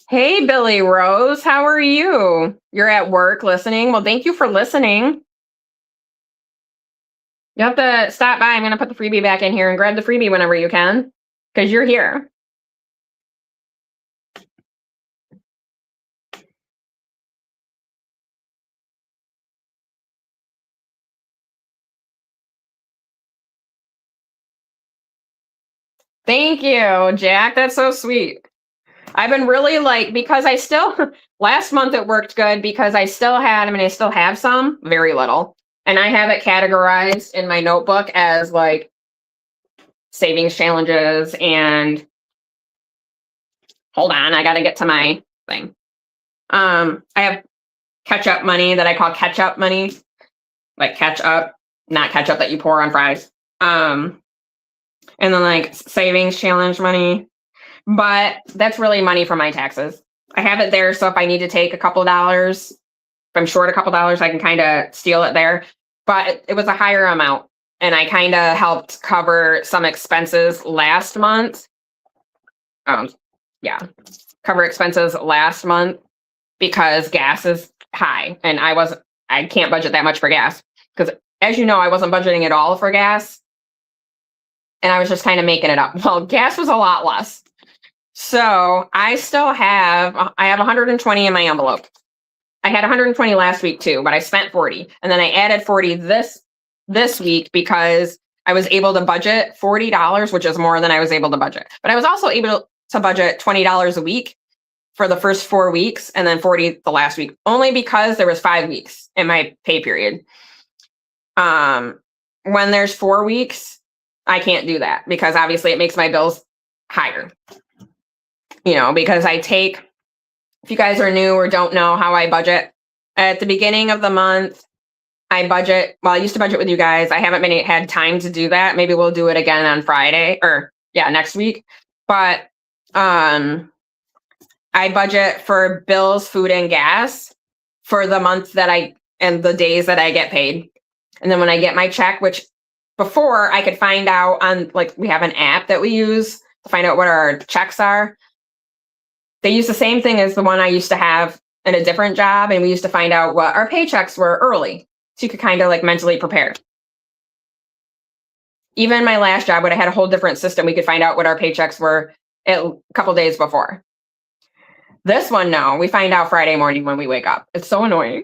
S1: Hey, Billy Rose, how are you? You're at work listening? Well, thank you for listening. You have to stop by. I'm going to put the freebie back in here and grab the freebie whenever you can because you're here. Thank you, Jack. That's so sweet. I've been really like, because I still, last month it worked good because I still had, I still have some, very little. And I have it categorized in my notebook as like savings challenges and hold on, I got to get to my thing. I have catch-up money that I call catch-up money, like catch-up, not ketchup that you pour on fries. And then like savings challenge money, but that's really money for my taxes. I have it there, so if I need to take a couple of dollars, if I'm short a couple of dollars, I can kind of steal it there. But it was a higher amount, and I kind of helped cover some expenses last month. Yeah, cover expenses last month because gas is high, and I can't budget that much for gas because, as you know, I wasn't budgeting at all for gas, and I was just kind of making it up. Well, gas was a lot less. So I have 120 in my envelope. I had 120 last week too, but I spent 40. And then I added 40 this week because I was able to budget $40, which is more than I was able to budget. But I was also able to budget $20 a week for the first 4 weeks and then 40 the last week, only because there was 5 weeks in my pay period. When there's 4 weeks, I can't do that because obviously it makes my bills higher. You know, because if you guys are new or don't know how I budget, at the beginning of the month, I budget. Well, I used to budget with you guys. I haven't had time to do that. Maybe we'll do it again on Friday next week. But I budget for bills, food, and gas for the month and the days that I get paid. And then when I get my check, which before I could find out on, like, we have an app that we use to find out what our checks are. They use the same thing as the one I used to have in a different job, and we used to find out what our paychecks were early, so you could kind of like mentally prepare. Even my last job, when I had a whole different system, we could find out what our paychecks were a couple days before. This one, no, we find out Friday morning when we wake up. It's so annoying.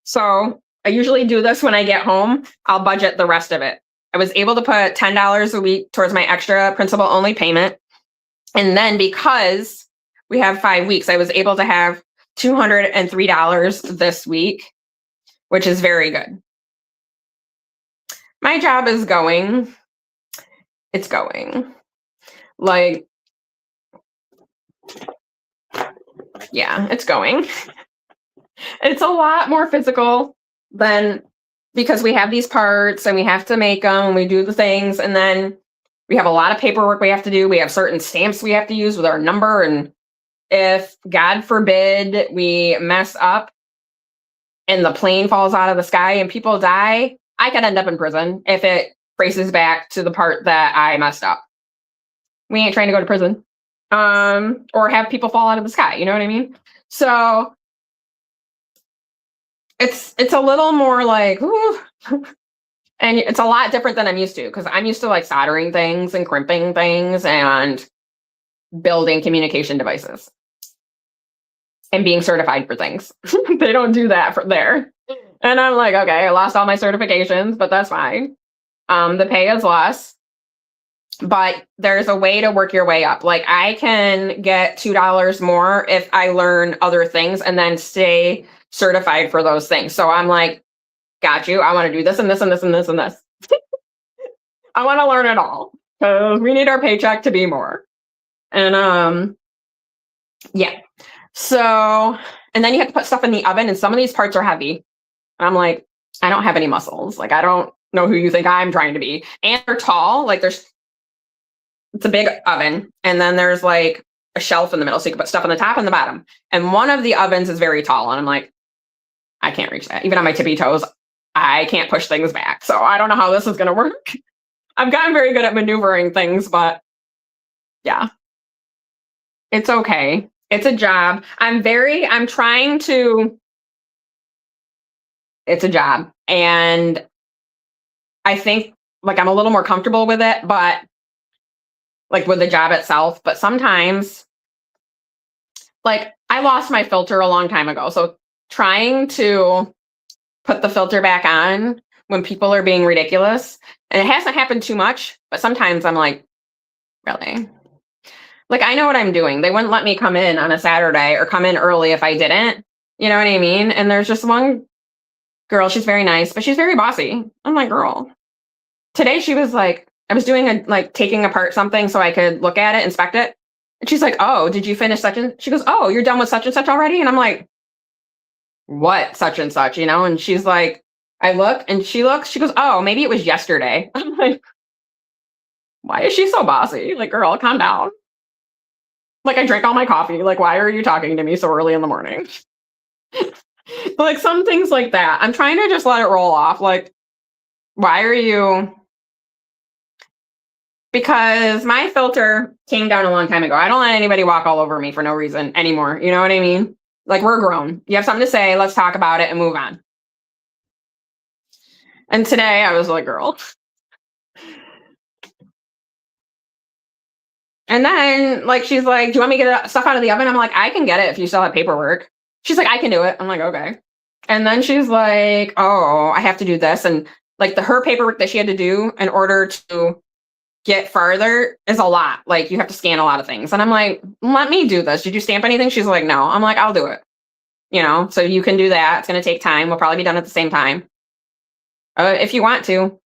S1: So I usually do this when I get home. I'll budget the rest of it. I was able to put $10 a week towards my extra principal only payment. And then because we have 5 weeks, I was able to have $203 this week which is very good. My job is going. It's going. Like, yeah, it's going. It's a lot more physical than, because we have these parts and we have to make them, we do the things, and then we have a lot of paperwork we have to do. We have certain stamps we have to use with our number. And if, God forbid, we mess up and the plane falls out of the sky and people die, I could end up in prison if it traces back to the part that I messed up. We ain't trying to go to prison. Or have people fall out of the sky, you know what I mean? So it's a little more like, ooh. And it's a lot different than I'm used to, because I'm used to like soldering things and crimping things and building communication devices and being certified for things. They don't do that for there. And I'm like, okay, I lost all my certifications, but that's fine. The pay is less, but there's a way to work your way up. Like, I can get $2 more if I learn other things and then stay certified for those things. So I'm like, got you. I want to do this and this and this and this and this. I want to learn it all because we need our paycheck to be more. And yeah. So, and then you have to put stuff in the oven, and some of these parts are heavy. And I'm like, I don't have any muscles. Like, I don't know who you think I'm trying to be. And they're tall. Like, it's a big oven. And then there's like a shelf in the middle, so you can put stuff on the top and the bottom. And one of the ovens is very tall. And I'm like, I can't reach that. Even on my tippy toes, I can't push things back. So I don't know how this is going to work. I've gotten very good at maneuvering things, but yeah, it's okay. It's a job. I'm trying to, it's a job. And I think like I'm a little more comfortable with it, but like with the job itself. But sometimes, like, I lost my filter a long time ago. So trying to put the filter back on when people are being ridiculous, and it hasn't happened too much, but sometimes I'm like, really? Like, I know what I'm doing. They wouldn't let me come in on a Saturday or come in early if I didn't. You know what I mean? And there's just one girl, she's very nice, but she's very bossy. I'm like, girl. Today she was like, I was doing taking apart something so I could look at it, inspect it. And she's like, oh, did you finish such and, she goes, oh, you're done with such and such already? And I'm like, what such and such, you know? And she's like, I look, and she looks, she goes, oh, maybe it was yesterday. I'm like, why is she so bossy? Like, girl, calm down. Like, I drank all my coffee. Like, why are you talking to me so early in the morning? Like, some things like that. I'm trying to just let it roll off. Like, why are you? Because my filter came down a long time ago. I don't let anybody walk all over me for no reason anymore. You know what I mean? Like, we're grown. You have something to say, let's talk about it and move on. And today I was like, girl. And then, like, she's like, do you want me to get stuff out of the oven? I'm like, I can get it if you still have paperwork. She's like, I can do it. I'm like, okay. And then she's like, oh, I have to do this. And like her paperwork that she had to do in order to get farther is a lot. Like, you have to scan a lot of things. And I'm like, let me do this. Did you stamp anything? She's like, no. I'm like, I'll do it. You know, so you can do that. It's going to take time. We'll probably be done at the same time. If you want to.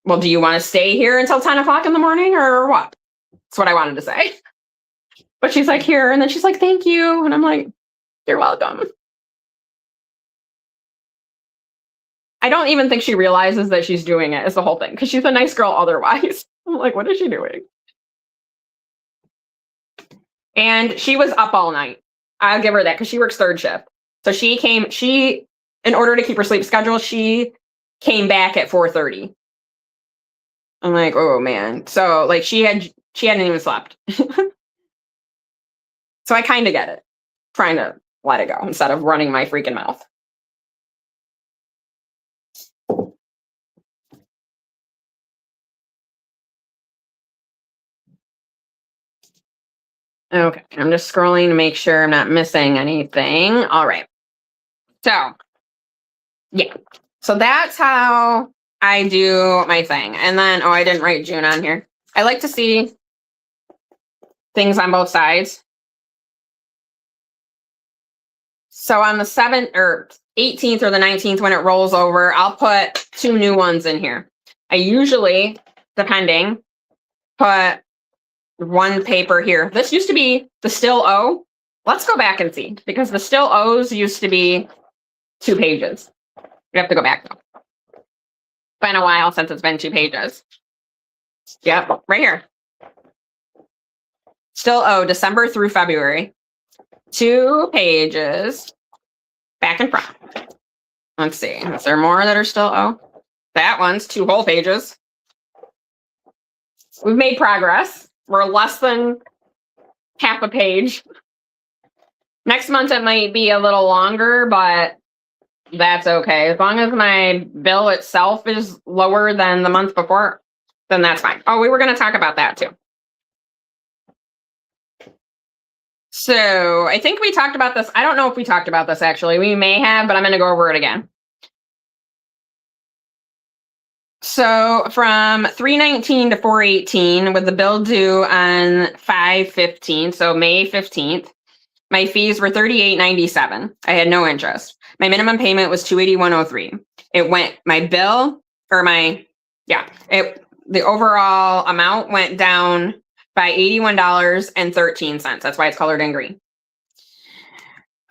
S1: Well, do you want to stay here until 10 o'clock in the morning or what? That's what I wanted to say. But she's like, here. And then she's like, thank you. And I'm like, you're welcome. I don't even think she realizes that she's doing it. Is the whole thing. Because she's a nice girl otherwise. I'm like, what is she doing? And she was up all night. I'll give her that because she works third shift. So in order to keep her sleep schedule, she came back at 4:30. I'm like, oh man. So like she hadn't even slept. So I kind of get it. Trying to let it go instead of running my freaking mouth. Okay, I'm just scrolling to make sure I'm not missing anything. All right. So, yeah. So that's how I do my thing. And then, I didn't write June on here. I like to see things on both sides. So on the 18th or the 19th when it rolls over, I'll put 2 new ones in here. I usually, depending, put 1 paper here. This used to be the still O. Let's go back and see, because the still O's used to be 2 pages. We have to go back though. Been a while since it's been 2 pages. Yep, right here. Still O, December through February. 2 pages, back and front. Let's see, is there more that are still O? That one's 2 whole pages. We've made progress. We're less than half a page. Next month it might be a little longer, but that's okay. As long as my bill itself is lower than the month before, then that's fine. Oh, we were going to talk about that too. So I think we talked about this. I don't know if we talked about this actually. We may have, but I'm going to go over it again. So from 3/19 to 4/18 with the bill due on 5/15, so May 15th, my fees were $38.97. I had no interest. My minimum payment was $281.03. It went, my bill, or my, yeah, the overall amount went down by $81.13. That's why it's colored in green.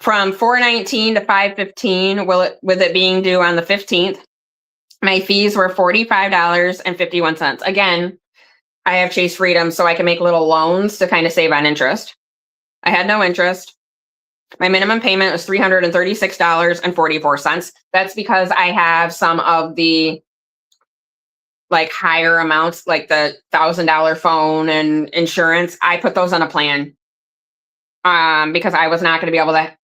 S1: From 4/19 to 5/15, with it being due on the 15th, my fees were $45.51. Again, I have Chase Freedom, so I can make little loans to kind of save on interest. I had no interest. My minimum payment was $336.44. That's because I have some of the like higher amounts, like the $1,000 phone and insurance. I put those on a plan because I was not going to be able to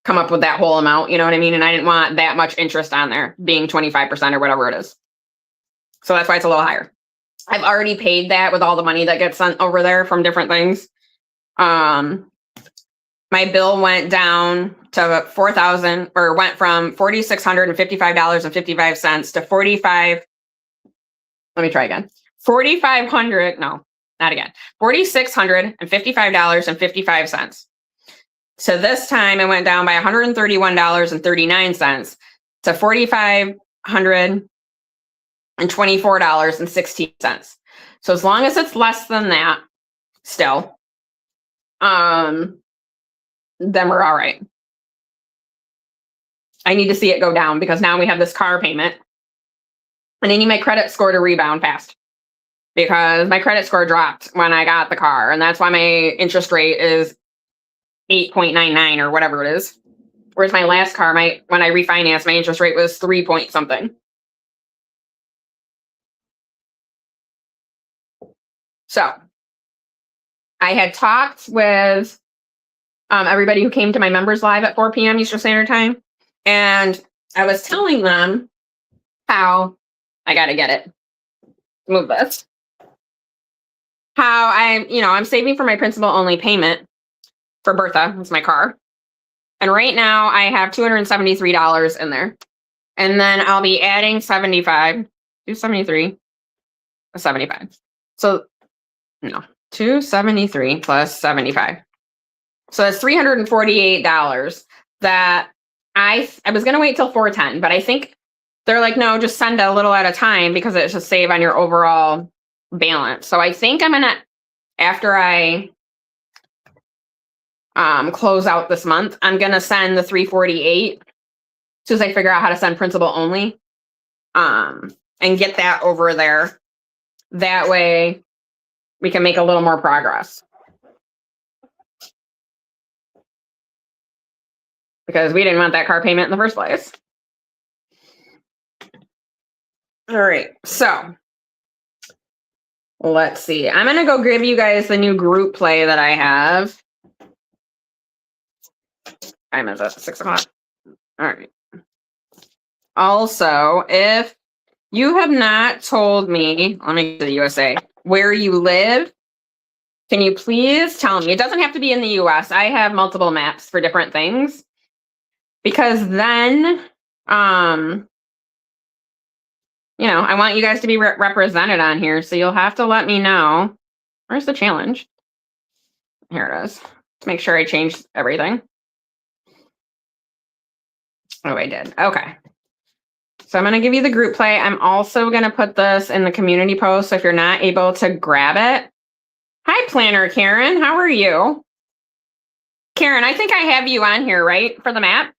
S1: come up with that whole amount, you know what I mean? And I didn't want that much interest on there, being 25% or whatever it is. So that's why it's a little higher. I've already paid that with all the money that gets sent over there from different things. My bill went down to $4,000, or went from $4,655.55 to let me try again. $4,500, no, not again. $4,655.55. So this time it went down by $131.39 to $4,524.16. So as long as it's less than that still, then we're all right. I need to see it go down because now we have this car payment. And I need my credit score to rebound fast because my credit score dropped when I got the car. And that's why my interest rate is 8.99 or whatever it is. Whereas my last car, when I refinanced, my interest rate was 3 point something. So I had talked with everybody who came to my members live at 4 p.m. Eastern Standard Time. And I was telling them how I got to get it. Move this. How I'm saving for my principal only payment for Bertha. That's my car. And right now I have $273 in there. And then I'll be adding 75, 273, 75. So no, 273 plus 75. So that's $348 that I was going to wait till 410, but I think they're like, no, just send a little at a time because it should save on your overall balance. So I think I'm going to, after I close out this month, I'm going to send the 348 as soon as I figure out how to send principal only and get that over there. That way we can make a little more progress. Because we didn't want that car payment in the first place. All right, so let's see. I'm going to go give you guys the new group play that I have. Time is it? 6 o'clock. All right. Also, if you have not told me, let me go to the USA, where you live, can you please tell me? It doesn't have to be in the US. I have multiple maps for different things. Because then, I want you guys to be represented on here. So you'll have to let me know. Where's the challenge? Here it is. Let's make sure I changed everything. Oh, I did. Okay. So I'm going to give you the group play. I'm also going to put this in the community post. So if you're not able to grab it. Hi, Planner Karen. How are you? Karen, I think I have you on here, right? For the map?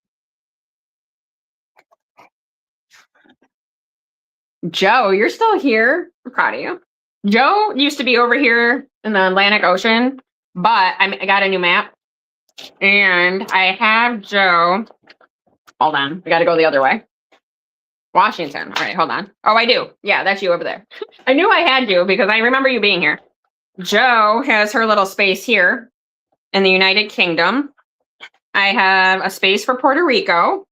S1: Joe, you're still here. I'm proud of you. Joe used to be over here in the Atlantic Ocean, but I got a new map. And I have Joe. Hold on. We got to go the other way. Washington. All right, hold on. Oh, I do. Yeah, that's you over there. I knew I had you because I remember you being here. Joe has her little space here in the United Kingdom. I have a space for Puerto Rico.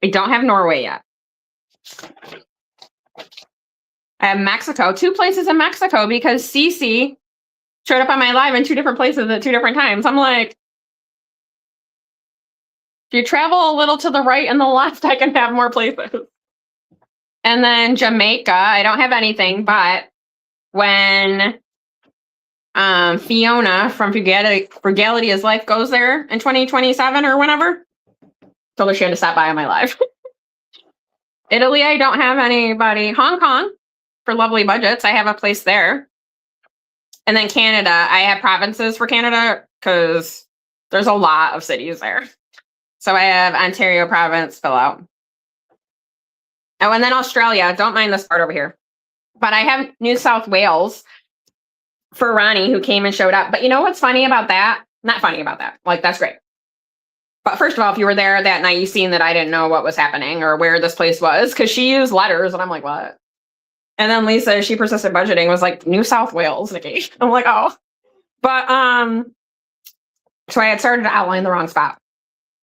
S1: I don't have Norway yet. I have Mexico, 2 places in Mexico because Cece showed up on my live in 2 different places at 2 different times. I'm like, if you travel a little to the right and the left, I can have more places. And then Jamaica, I don't have anything, but when Fiona from Frugality is Life goes there in 2027 or whenever, told her she had to stop by on my live. Italy, I don't have anybody. Hong Kong, for lovely budgets, I have a place there. And then Canada, I have provinces for Canada because there's a lot of cities there. So I have Ontario province fill out. Oh, and then Australia, don't mind this part over here. But I have New South Wales for Ronnie, who came and showed up. But you know what's funny about that? Not funny about that. Like, that's great. But first of all, if you were there that night, you seen that I didn't know what was happening or where this place was because she used letters. And I'm like, what? And then Lisa, she persisted budgeting, was like, New South Wales, Nikki. I'm like, oh. But so I had started to outline the wrong spot.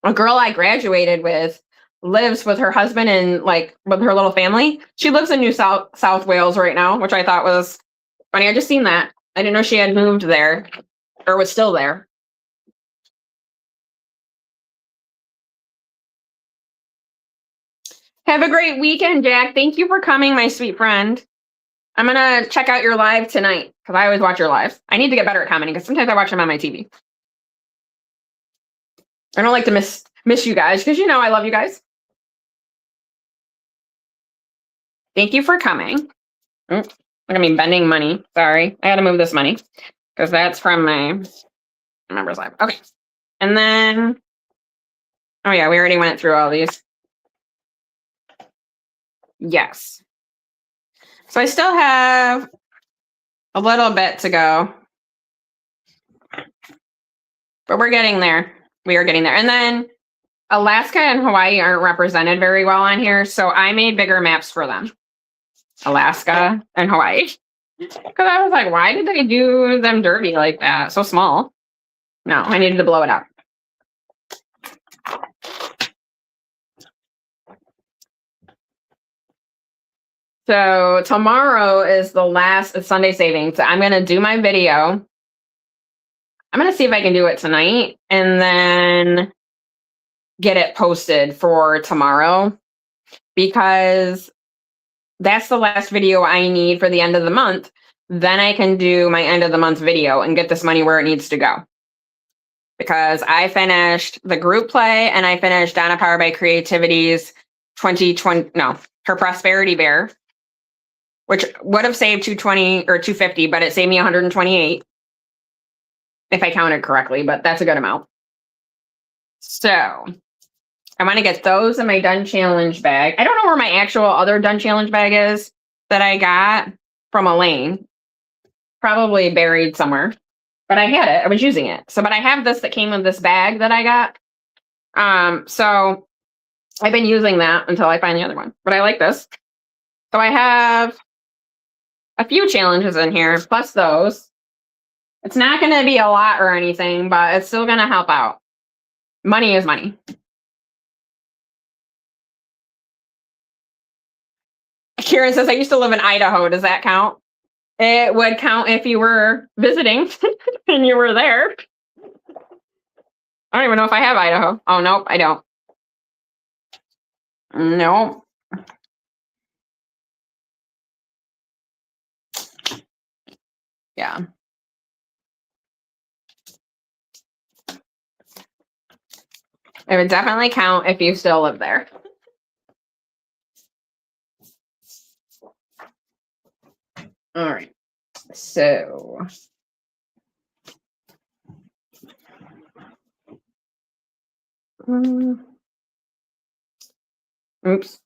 S1: A girl I graduated with lives with her husband and like with her little family. She lives in New South Wales right now, which I thought was funny. I just seen that. I didn't know she had moved there or was still there. Have a great weekend, Jack. Thank you for coming, my sweet friend. I'm going to check out your live tonight because I always watch your lives. I need to get better at commenting because sometimes I watch them on my TV. I don't like to miss you guys because you know I love you guys. Thank you for coming. I'm going to be bending money. Sorry. I got to move this money because that's from my members live. Okay. And then, oh yeah, we already went through all these. Yes. So I still have a little bit to go. But we're getting there. We are getting there. And then Alaska and Hawaii aren't represented very well on here. So I made bigger maps for them. Alaska and Hawaii. Because I was like, why did they do them dirty like that? So small. No, I needed to blow it up. So tomorrow is the last Sunday savings. I'm going to do my video. I'm going to see if I can do it tonight and then get it posted for tomorrow because that's the last video I need for the end of the month. Then I can do my end of the month video and get this money where it needs to go. Because I finished the group play and I finished Donna Power by Creativity's 2020, her Prosperity Bear, which would have saved 220 or 250, but it saved me 128 if I counted correctly, but that's a good amount. So I want to get those in my Done Challenge bag. I don't know where my actual other Done Challenge bag is that I got from Elaine. Probably buried somewhere, but I had it. I was using it. So, but I have this that came with this bag that I got. So I've been using that until I find the other one, but I like this. So I have a few challenges in here, plus those. It's not going to be a lot or anything, but it's still going to help out. Money is money. Karen says, I used to live in Idaho. Does that count? It would count if you were visiting and you were there. I don't even know if I have Idaho. Oh, nope, I don't. Nope. Yeah. It would definitely count if you still live there. All right. So oops.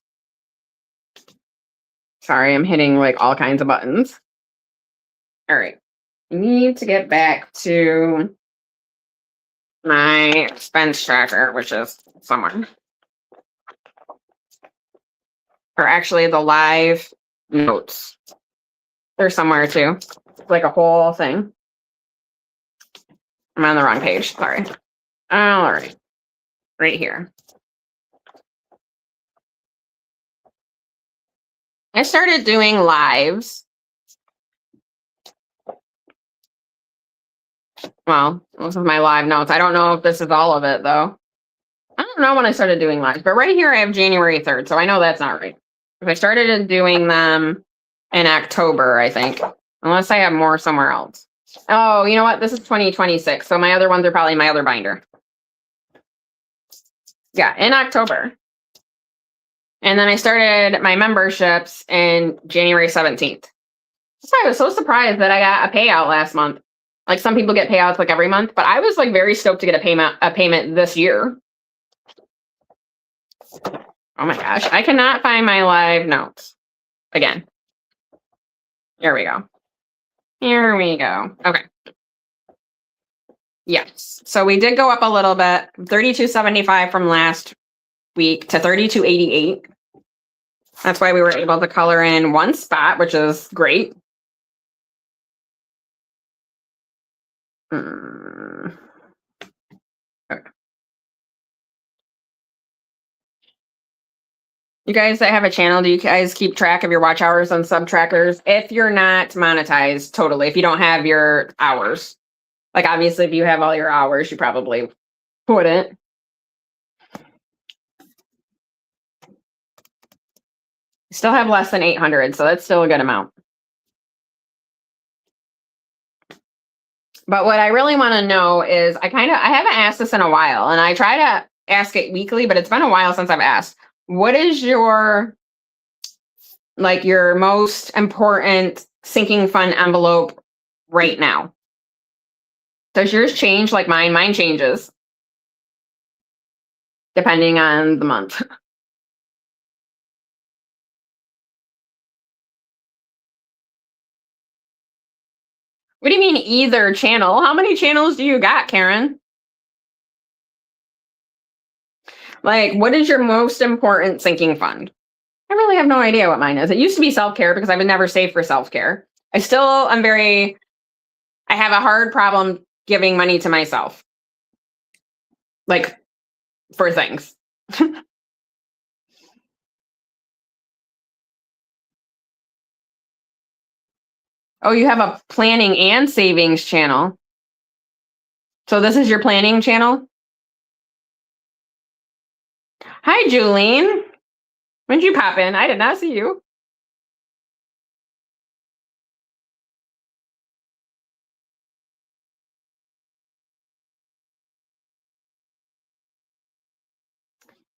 S1: Sorry, I'm hitting like all kinds of buttons. All right. I need to get back to my expense tracker, which is somewhere. Or actually the live notes. They're somewhere too. It's like a whole thing. I'm on the wrong page. Sorry. All right. Right here. I started doing lives. Well, this is my live notes. I don't know if this is all of it though. I don't know when I started doing lives, but right here I have January 3rd, so I know that's not right. If I started doing them in October, I think, unless I have more somewhere else. Oh, you know what? This is 2026, so my other ones are probably my other binder. Yeah, in October. And then I started my memberships in January 17th. That's why I was so surprised that I got a payout last month. Like some people get payouts like every month, but I was like very stoked to get a payment this year. Oh my gosh, I cannot find my live notes again. Here we go. Here we go. Okay. Yes. So we did go up a little bit, 32.75 from last week to 32.88. That's why we were able to color in one spot, which is great. Okay. You guys that have a channel, do you guys keep track of your watch hours on sub trackers? If you're not monetized, totally. If you don't have your hours, like obviously if you have all your hours, you probably wouldn't. Still have less than 800, so that's still a good amount. But what I really want to know is I haven't asked this in a while, and I try to ask it weekly, but it's been a while since I've asked. What is your most important sinking fund envelope right now? Does yours change like mine? Mine changes depending on the month. What do you mean either channel? How many channels do you got, Karen? Like, what is your most important sinking fund? I really have no idea what mine is. It used to be self-care because I would never save for self-care. I have a hard problem giving money to myself. Like, for things. Oh, you have a planning and savings channel. So this is your planning channel? Hi, Julene. When did you pop in? I did not see you.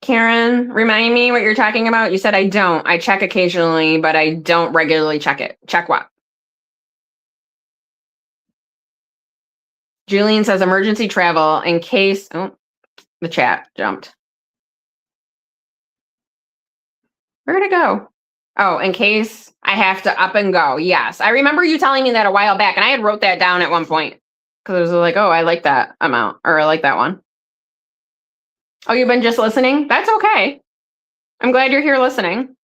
S1: Karen, remind me what you're talking about. You said I don't. I check occasionally, but I don't regularly check it. Check what? Julian says emergency travel in case. Oh, the chat jumped. Where'd it go? Oh, in case I have to up and go. Yes. I remember you telling me that a while back, and I had wrote that down at one point because it was like, oh, I like that amount, or I like that one. Oh, you've been just listening? That's okay. I'm glad you're here listening.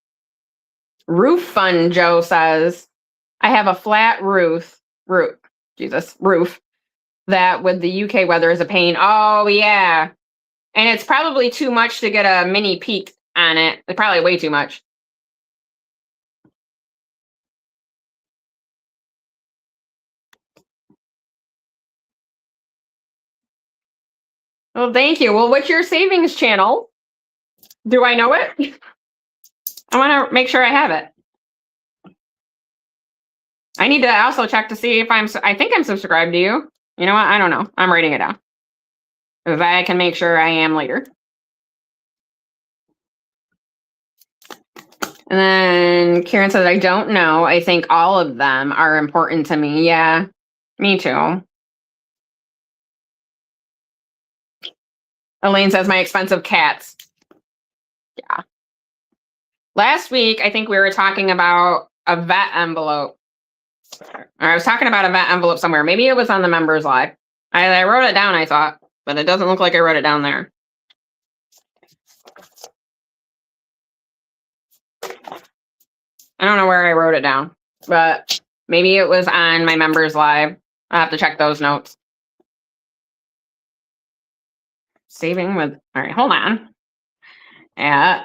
S1: Roof fund, Joe says. I have a flat roof, that with the UK weather is a pain. Oh, yeah. And it's probably too much to get a mini peak on it. It's probably way too much. Well, thank you. Well, what's your savings channel? Do I know it? I want to make sure I have it. I need to also check to see if I think I'm subscribed to you. You know what? I don't know. I'm writing it down. If I can make sure I am later. And then Karen says, I don't know. I think all of them are important to me. Yeah, me too. Elaine says, my expensive cats. Yeah. Last week, I think we were talking about a vet envelope. Or I was talking about a vet envelope somewhere. Maybe it was on the members live. I wrote it down, I thought, but it doesn't look like I wrote it down there. I don't know where I wrote it down, but maybe it was on my members live. I'll have to check those notes. Saving with, all right, hold on. All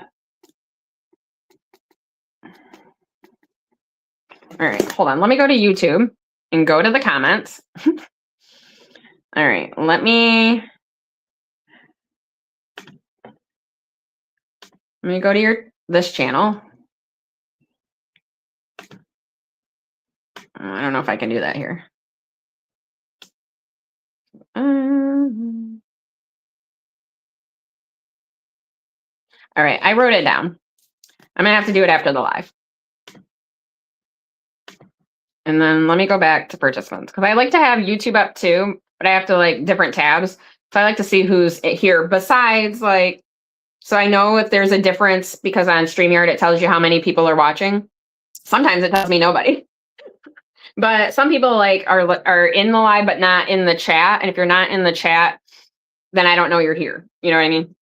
S1: right, hold on. Let me go to YouTube and go to the comments. All right, let me go to this channel. I don't know if I can do that here. All right, I wrote it down. I'm gonna have to do it after the live. And then let me go back to participants because I like to have YouTube up too, but I have to like different tabs. So I like to see who's here besides like, so I know if there's a difference because on StreamYard, it tells you how many people are watching. Sometimes it tells me nobody, but some people like are in the live, but not in the chat. And if you're not in the chat, then I don't know you're here. You know what I mean?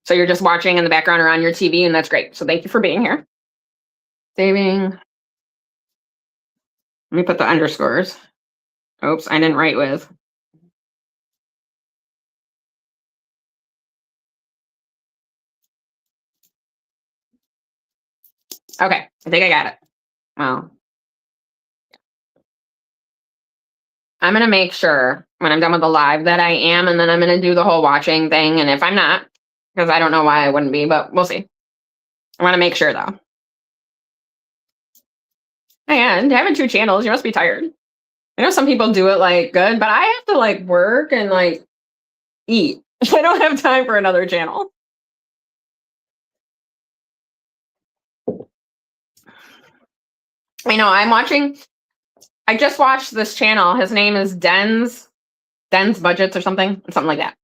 S1: So you're just watching in the background or on your TV, and that's great. So thank you for being here. Saving. Let me put the underscores. Oops, I didn't write with. Okay, I think I got it. Well, I'm going to make sure when I'm done with the live that I am, and then I'm going to do the whole watching thing. And if I'm not, because I don't know why I wouldn't be, but we'll see. I want to make sure though. And having 2 channels, you must be tired. I know some people do it like good, but I have to like work and like eat. I don't have time for another channel. I know I just watched this channel. His name is Den's Budgets or something like that.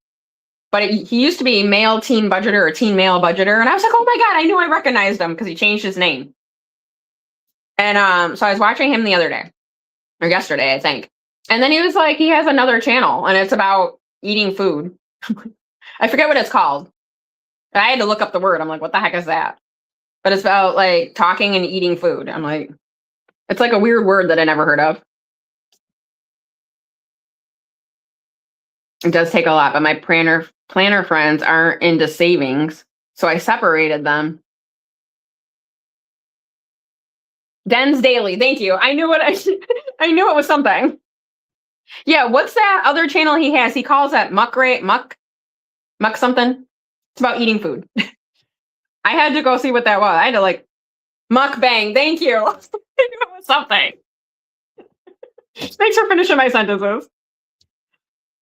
S1: But he used to be male teen budgeter or teen male budgeter. And I was like, oh my God, I knew I recognized him because he changed his name. And so I was watching him the other day or yesterday, I think. And then he was like, he has another channel and it's about eating food. I forget what it's called. I had to look up the word. I'm like, what the heck is that? But it's about like talking and eating food. I'm like, it's like a weird word that I never heard of. It does take a lot, but my planner friends aren't into savings. So I separated them. Den's Daily. Thank you. I knew I knew it was something. Yeah. What's that other channel he has? He calls that muck something. It's about eating food. I had to go see what that was. I had to like mukbang. Thank you. I knew it was something. Thanks for finishing my sentences.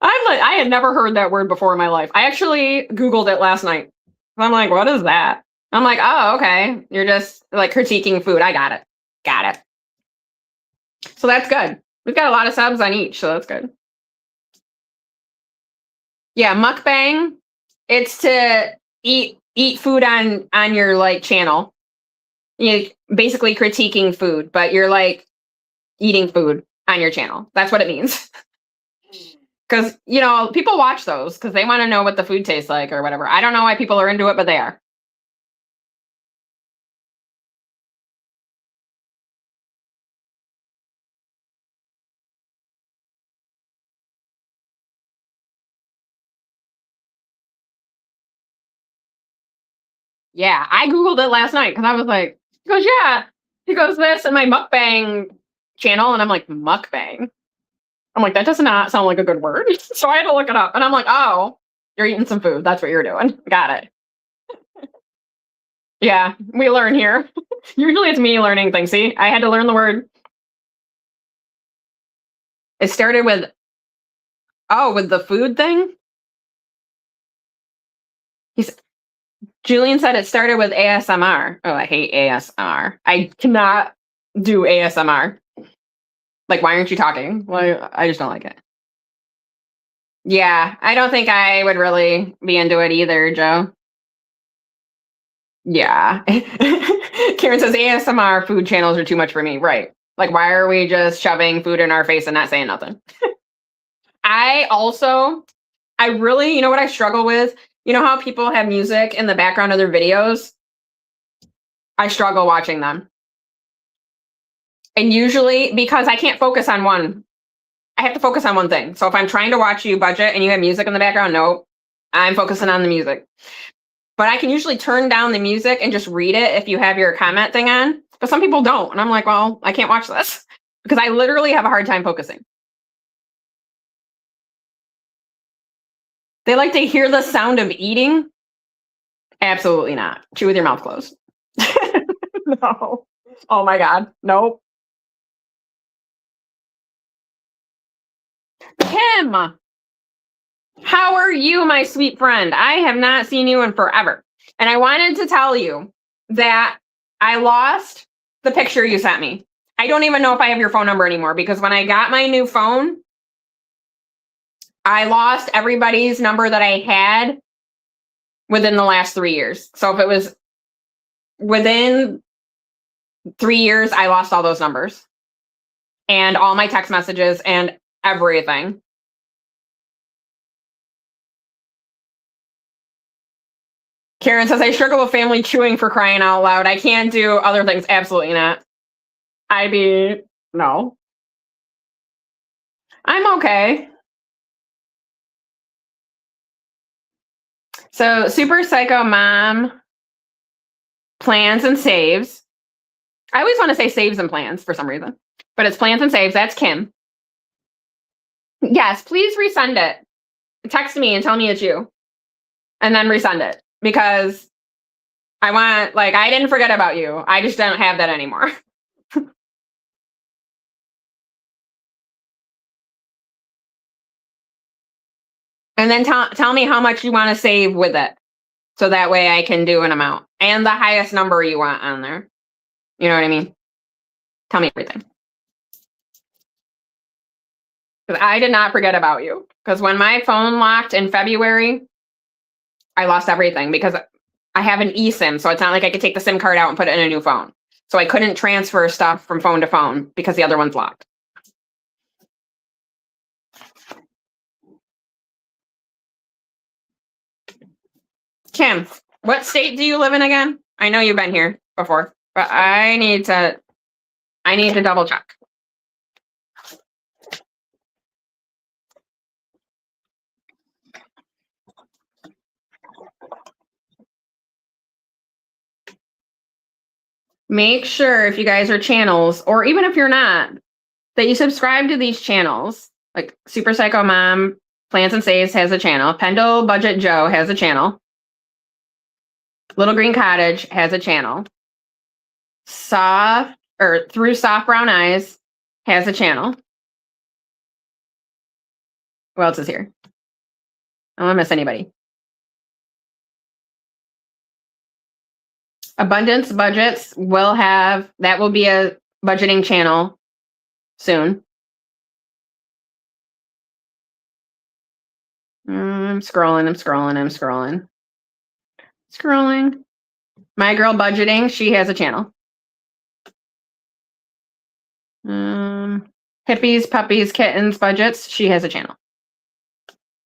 S1: I had never heard that word before in my life. I actually Googled it last night. I'm like, what is that? I'm like, oh, okay. You're just like critiquing food. I got it. Got it. So that's good. We've got a lot of subs on each, so that's good. Yeah, mukbang. It's to eat food on your like channel. You basically critiquing food, but you're like eating food on your channel. That's what it means. Because, you know, people watch those because they want to know what the food tastes like or whatever. I don't know why people are into it, but they are. Yeah, I Googled it last night because I was like, he goes, yeah. He goes, this in my mukbang channel. And I'm like, mukbang? I'm like, that does not sound like a good word. So I had to look it up. And I'm like, oh, you're eating some food. That's what you're doing. Got it. Yeah, we learn here. Usually it's me learning things. See, I had to learn the word. It started with, oh, with the food thing? Julian said it started with ASMR. Oh, I hate ASMR. I cannot do ASMR. Like, why aren't you talking? Well, I just don't like it. Yeah, I don't think I would really be into it either, Joe. Yeah. Karen says ASMR food channels are too much for me. Right. Like, why are we just shoving food in our face and not saying nothing? I really, you know what I struggle with? You know how people have music in the background of their videos? I struggle watching them. And usually because I can't focus on one, I have to focus on one thing. So if I'm trying to watch you budget and you have music in the background, nope, I'm focusing on the music. But I can usually turn down the music and just read it if you have your comment thing on. But some people don't. And I'm like, well, I can't watch this because I literally have a hard time focusing. They like to hear the sound of eating. Absolutely not. Chew with your mouth closed. No. Oh my God. Nope. Kim, how are you, my sweet friend? I have not seen you in forever. And I wanted to tell you that I lost the picture you sent me. I don't even know if I have your phone number anymore because when I got my new phone, I lost everybody's number that I had within the last 3 years. So if it was within 3 years, I lost all those numbers and all my text messages and everything. Karen says, I struggle with family chewing for crying out loud. I can't do other things. Absolutely not. No. I'm okay. So Super Psycho Mom plans and saves. I always want to say saves and plans for some reason, but it's plans and saves. That's Kim. Yes, please resend it. Text me and tell me it's you and then resend it because I didn't forget about you. I just don't have that anymore. And then tell me how much you want to save with it. So that way I can do an amount and the highest number you want on there. You know what I mean? Tell me everything. Because I did not forget about you. Because when my phone locked in February, I lost everything because I have an eSIM. So it's not like I could take the SIM card out and put it in a new phone. So I couldn't transfer stuff from phone to phone because the other one's locked. Kim, what state do you live in again? I know you've been here before, but I need to double check. Make sure if you guys are channels, or even if you're not, that you subscribe to these channels. Like Super Psycho Mom, Plans and Saves has a channel. Pendle Budget Joe has a channel. Little Green Cottage has a channel. Through Soft Brown Eyes has a channel. Who else is here? I don't want to miss anybody. Abundance Budgets that will be a budgeting channel soon. I'm scrolling. My Girl Budgeting, she has a channel. Hippies, Puppies, Kittens Budgets, she has a channel.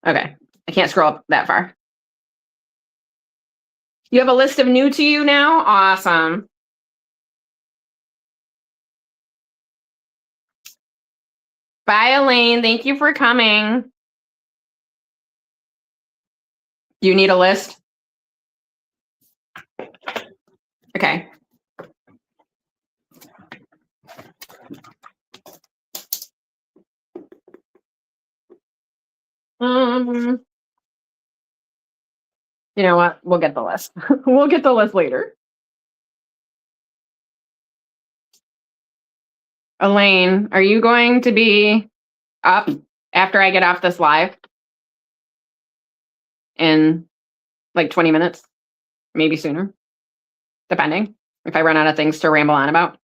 S1: Okay, I can't scroll up that far. You have a list of new to you now? Awesome. Bye, Elaine. Thank you for coming. Do you need a list? Okay. You know what? We'll get the list. We'll get the list later. Elaine, are you going to be up after I get off this live in like 20 minutes? maybe sooner, depending if I run out of things to ramble on about.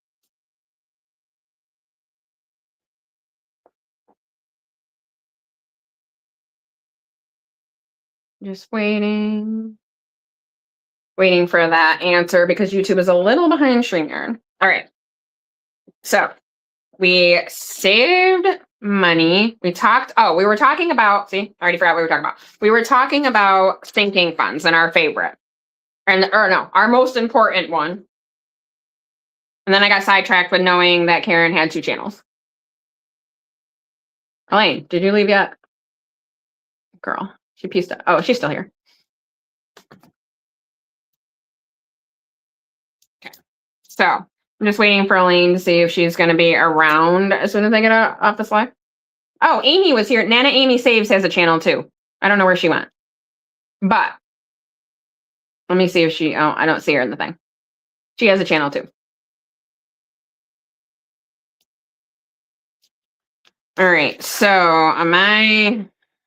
S1: Just waiting for that answer because YouTube is a little behind StreamYard. All right. So we saved money. We were talking about, see, I already forgot what we were talking about. We were talking about sinking funds and our favorite, our most important one. And then I got sidetracked with knowing that Karen had 2 channels. Elaine, did you leave yet? Girl, she pieced up. Oh, she's still here. Okay. So I'm just waiting for Elaine to see if she's going to be around as soon as I get off this live. Oh, Amy was here. Nana Amy Saves has a channel too. I don't know where she went. But let me see if she, I don't see her in the thing. She has a channel too. All right. So my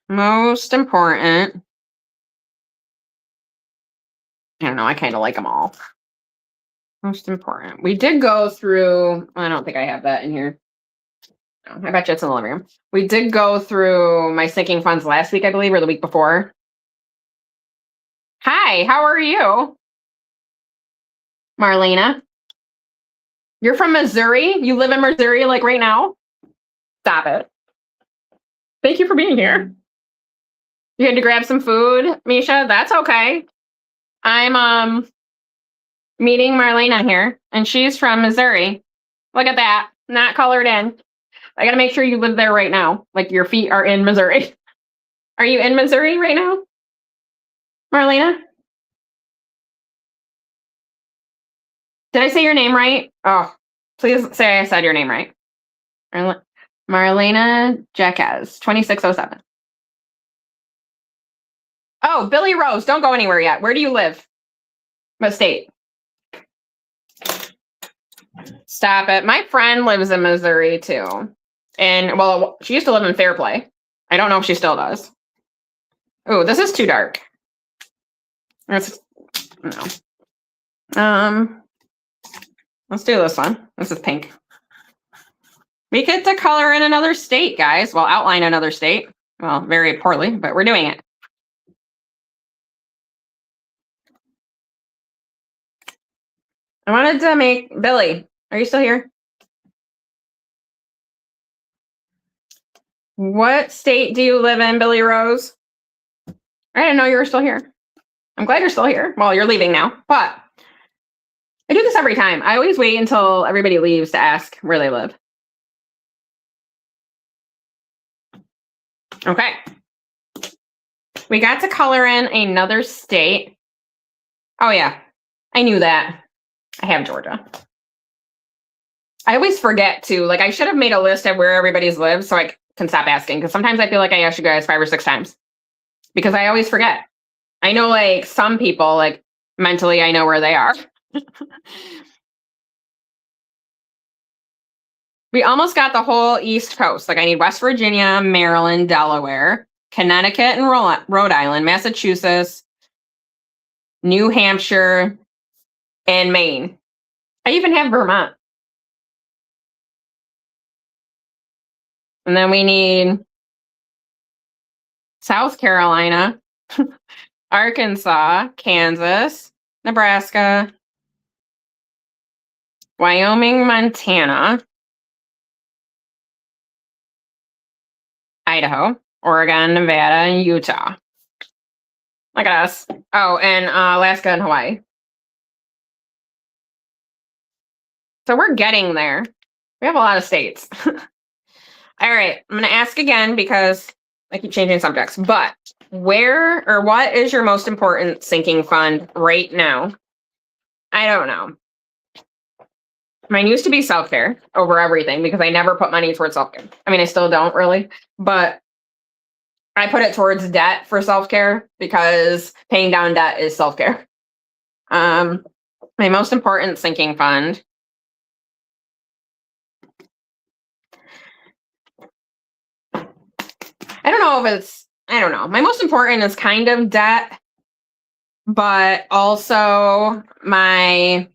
S1: most important, I don't know. I kind of like them all. Most important. We did go through, I don't think I have that in here. No, I bet you it's in the living room. We did go through my sinking funds last week, I believe, or the week before. Hi, how are you? Marlena? You're from Missouri? You live in Missouri like right now? Stop it. Thank you for being here. You had to grab some food, Misha? That's okay. I'm meeting Marlena here, and she's from Missouri. Look at that. Not colored in. I gotta make sure you live there right now. Like your feet are in Missouri. Are you in Missouri right now, Marlena? Did I say your name right? Oh, please say I said your name right. Marlena Jaquez, 2607. Oh, Billy Rose, don't go anywhere yet. Where do you live? What state? Stop it. My friend lives in Missouri too. And well, she used to live in Fairplay. I don't know if she still does. Oh, this is too dark. Let's do this one. This is pink. We get to color in another state, guys. Well, outline another state. Well, very poorly, but we're doing it. I wanted to make Billy. Are you still here? What state do you live in, Billy Rose? I didn't know you were still here. I'm glad you're still here. Well, you're leaving now, but I do this every time. I always wait until everybody leaves to ask where they live. Okay. We got to color in another state. Oh, yeah. I knew that. I have Georgia. I always forget to, like, I should have made a list of where everybody's lives so I can stop asking, because sometimes I feel like I asked you guys 5 or 6 times because I always forget. I know, like, some people, like, mentally I know where they are. We almost got the whole East Coast. Like, I need West Virginia, Maryland, Delaware, Connecticut and Rhode Island, Massachusetts, New Hampshire, and Maine. I even have Vermont. And then we need South Carolina, Arkansas, Kansas, Nebraska, Wyoming, Montana, Idaho, Oregon, Nevada, and Utah. Look at us. Oh, and Alaska and Hawaii. So we're getting there. We have a lot of states. All right, I'm going to ask again because I keep changing subjects. But where or what is your most important sinking fund right now? I don't know. Mine used to be self-care over everything because I never put money towards self-care. I mean, I still don't really, but I put it towards debt for self-care because paying down debt is self-care. My most important sinking fund. I don't know. My most important is kind of debt, but also my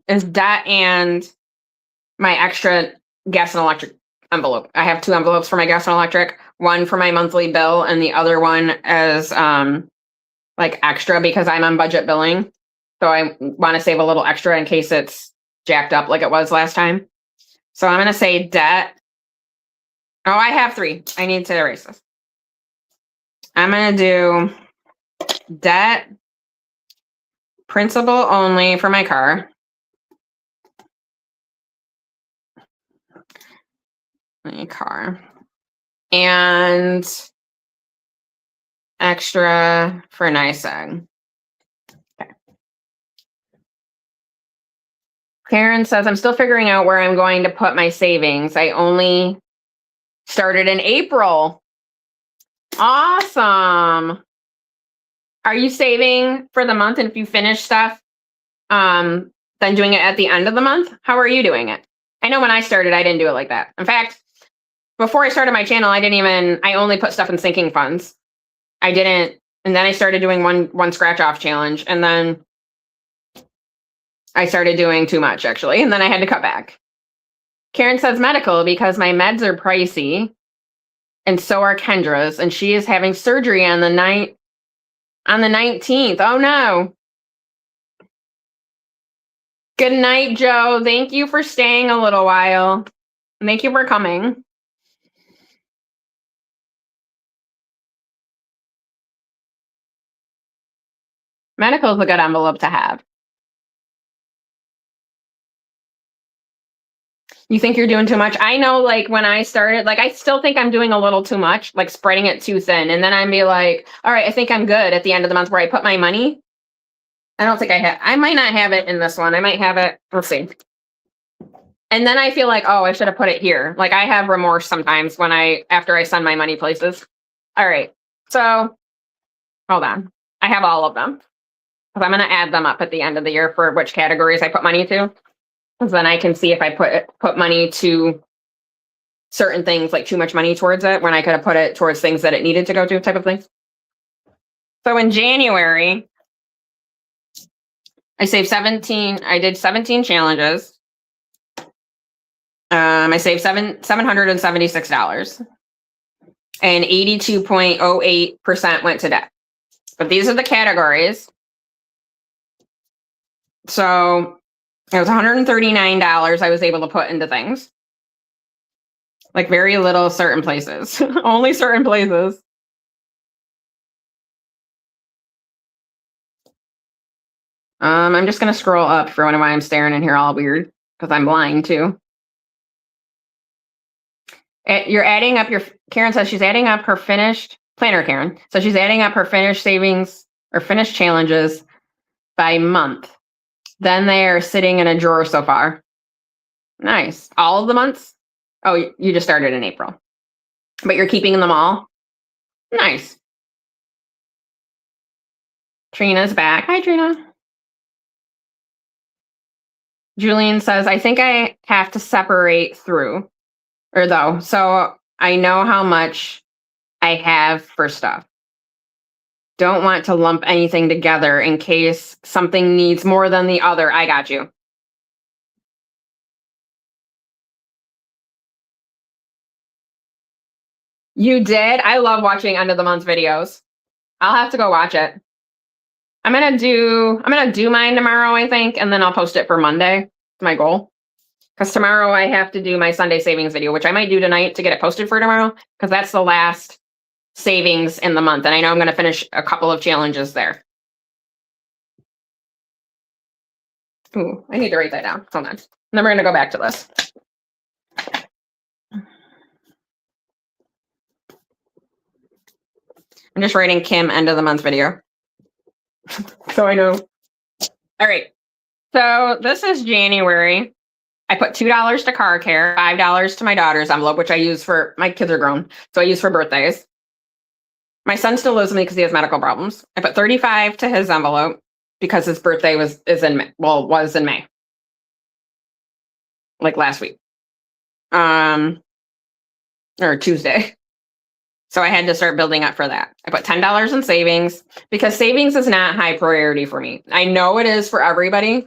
S1: is debt and my extra gas and electric envelope. I have 2 envelopes for my gas and electric, one for my monthly bill and the other one is like extra because I'm on budget billing. So I want to save a little extra in case it's jacked up like it was last time. So I'm going to say debt. Oh, I have 3. I need to erase this. I'm going to do debt, principal only for my car. My car. And extra for NYSEG. Okay. Karen says, I'm still figuring out where I'm going to put my savings. I only started in April. Awesome. Are you saving for the month? And if you finish stuff, then doing it at the end of the month? How are you doing it? I know when I started, I didn't do it like that. In fact, before I started my channel, I only put stuff in sinking funds. I didn't, and then I started doing one scratch off challenge, and then I started doing too much actually, and then I had to cut back. Karen says medical because my meds are pricey, and so are Kendra's, and she is having surgery on the 19th. Oh no. Good night, Joe. Thank you for staying a little while. Thank you for coming. Medical is a good envelope to have. You think you're doing too much? I know, like, when I started, like, I still think I'm doing a little too much, like spreading it too thin. And then I'd be like, all right, I think I'm good at the end of the month where I put my money. I don't think I might not have it in this one. I might have it. Let's see. And then I feel like, oh, I should have put it here. Like, I have remorse sometimes after I send my money places. All right. So hold on. I have all of them. Because I'm going to add them up at the end of the year for which categories I put money to. Because then I can see if I put money to certain things, like too much money towards it, when I could have put it towards things that it needed to go to, type of thing. So in January, I saved 17. I did 17 challenges. I saved $776, and 82.08% went to debt. But these are the categories. So it was $139 I was able to put into things. Like very little certain places, only certain places. I'm just going to scroll up for why I'm staring in here all weird, because I'm blind too. You're adding up Karen says she's adding up her finished, planner Karen. So she's adding up her finished savings or finished challenges by month. Then they are sitting in a drawer so far. Nice. All of the months? Oh, you just started in April. But you're keeping them all? Nice. Trina's back. Hi, Trina. Julian says, I think I have to separate through, or though, so I know how much I have for stuff. Don't want to lump anything together in case something needs more than the other. I got you. You did? I love watching end of the month videos. I'll have to go watch it. I'm gonna do mine tomorrow, I think, and then I'll post it for Monday. It's my goal. Because tomorrow I have to do my Sunday savings video, which I might do tonight to get it posted for tomorrow, because that's the last savings in the month. And I know I'm going to finish a couple of challenges there. Ooh, I need to write that down. Hold on. And then we're going to go back to this. I'm just writing Kim end of the month video. So I know. All right. So this is January. I put $2 to car care, $5 to my daughter's envelope, which I use for, my kids are grown, so I use for birthdays. My son still lives with me because he has medical problems. I put $35 to his envelope because his birthday was in May. Like last week. Or Tuesday. So I had to start building up for that. I put $10 in savings because savings is not high priority for me. I know it is for everybody,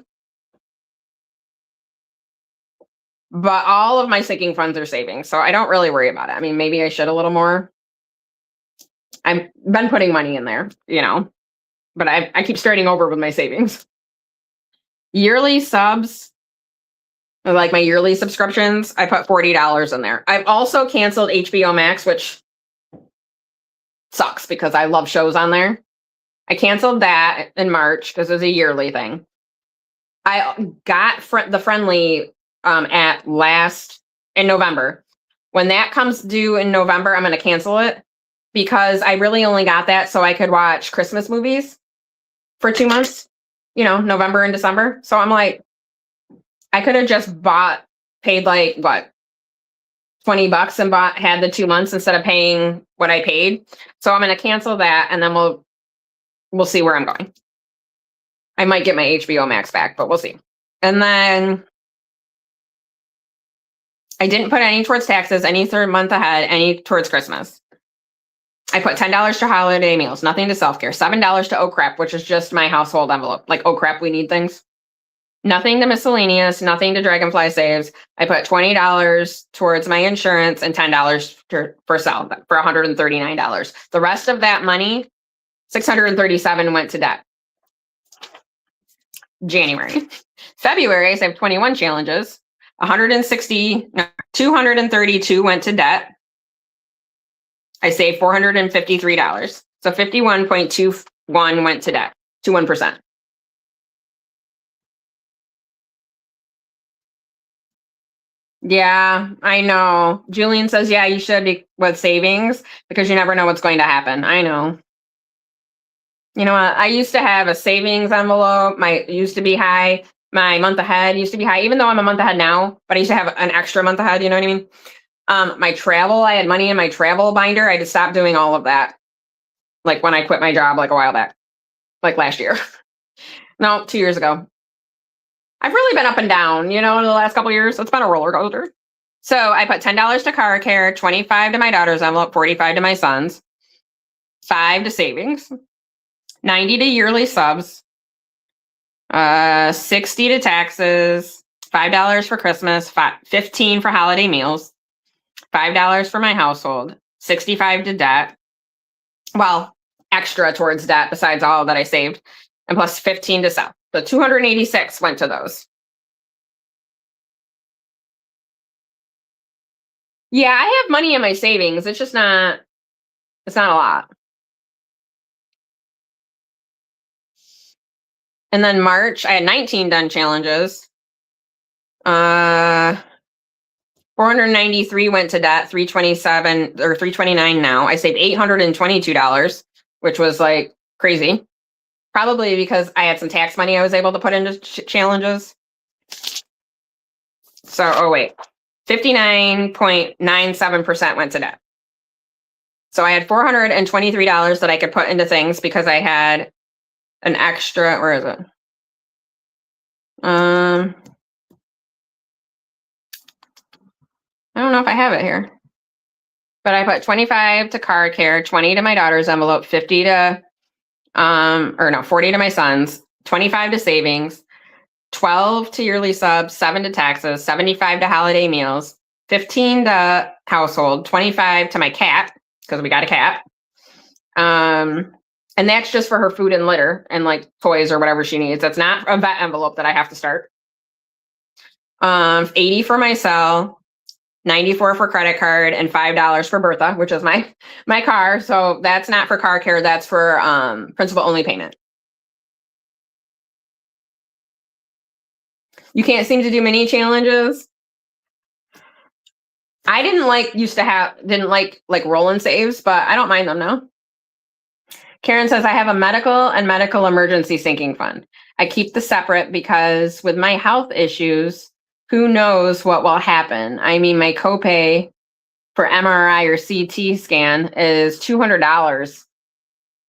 S1: but all of my sinking funds are savings. So I don't really worry about it. I mean, maybe I should a little more. I've been putting money in there, but I keep starting over with my savings. Yearly subs, like my yearly subscriptions, I put $40 in there. I've also canceled HBO Max, which sucks because I love shows on there. I canceled that in March because it was a yearly thing. I got the friendly in November. When that comes due in November, I'm going to cancel it because I really only got that so I could watch Christmas movies for 2 months, November and December. So I'm like, I could have just paid like what, $20 and had the 2 months instead of paying what I paid. So I'm going to cancel that and then we'll see where I'm going. I might get my HBO Max back, but we'll see. And then I didn't put any towards taxes, any third month ahead, any towards Christmas. I put $10 to holiday meals, nothing to self-care, $7 to oh crap, which is just my household envelope. Like, oh crap, we need things. Nothing to miscellaneous, nothing to DragonflySaves. I put $20 towards my insurance and $10 for sell for $139. The rest of that money, $637 went to debt. January. February, I saved 21 challenges. 232 went to debt. I saved $453. So 51.21 went to debt, 21%. Yeah, I know. Julian says, yeah, you should be with savings because you never know what's going to happen. I know. You know what? I used to have a savings envelope. My used to be high. My month ahead used to be high, even though I'm a month ahead now, but I used to have an extra month ahead. You know what I mean? My travel, I had money in my travel binder. I just stopped doing all of that. Like when I quit my job, like a while back, like last year. No, 2 years ago. I've really been up and down, in the last couple of years. It's been a roller coaster. So I put $10 to car care, $25 to my daughter's envelope, $45 to my son's, $5 to savings, $90 to yearly subs, $60 to taxes, $5 for Christmas, $15 for holiday meals, $5 for my household, $65 to debt. Well, extra towards debt besides all that I saved, and plus $15 to sell. So $286 went to those. Yeah, I have money in my savings. It's not a lot. And then March, I had 19 done challenges. 493 went to debt, 327 or 329 now. I saved $822, which was like crazy. Probably because I had some tax money I was able to put into challenges. So, 59.97% went to debt. So I had $423 that I could put into things because I had an extra, where is it? I don't know if I have it here. But I put 25 to car care, 20 to my daughter's envelope, 40 to my son's, 25 to savings, 12 to yearly subs, 7 to taxes, 75 to holiday meals, 15 to household, 25 to my cat, because we got a cat. And that's just for her food and litter and like toys or whatever she needs. That's not a vet envelope that I have to start. 80 for my cell, 94 for credit card, and $5 for Bertha, which is my car. So that's not for car care. That's for principal only payment. You can't seem to do mini challenges. I didn't like roll and saves, but I don't mind them now. Karen says, I have a medical and medical emergency sinking fund. I keep the separate because with my health issues, who knows what will happen? I mean, my copay for MRI or CT scan is $200.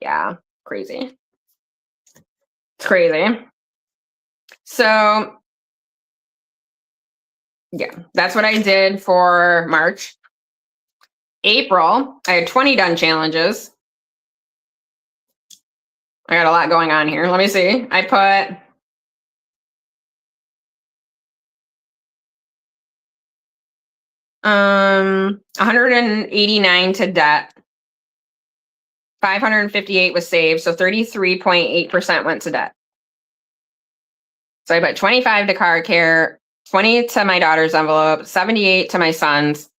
S1: Yeah, crazy. It's crazy. So, yeah, that's what I did for March. April, I had 20 done challenges. I got a lot going on here. Let me see. I put 189 to debt. 558 was saved, so 33.8% went to debt. So I put 25 to car care, 20 to my daughter's envelope, 78 to my son's.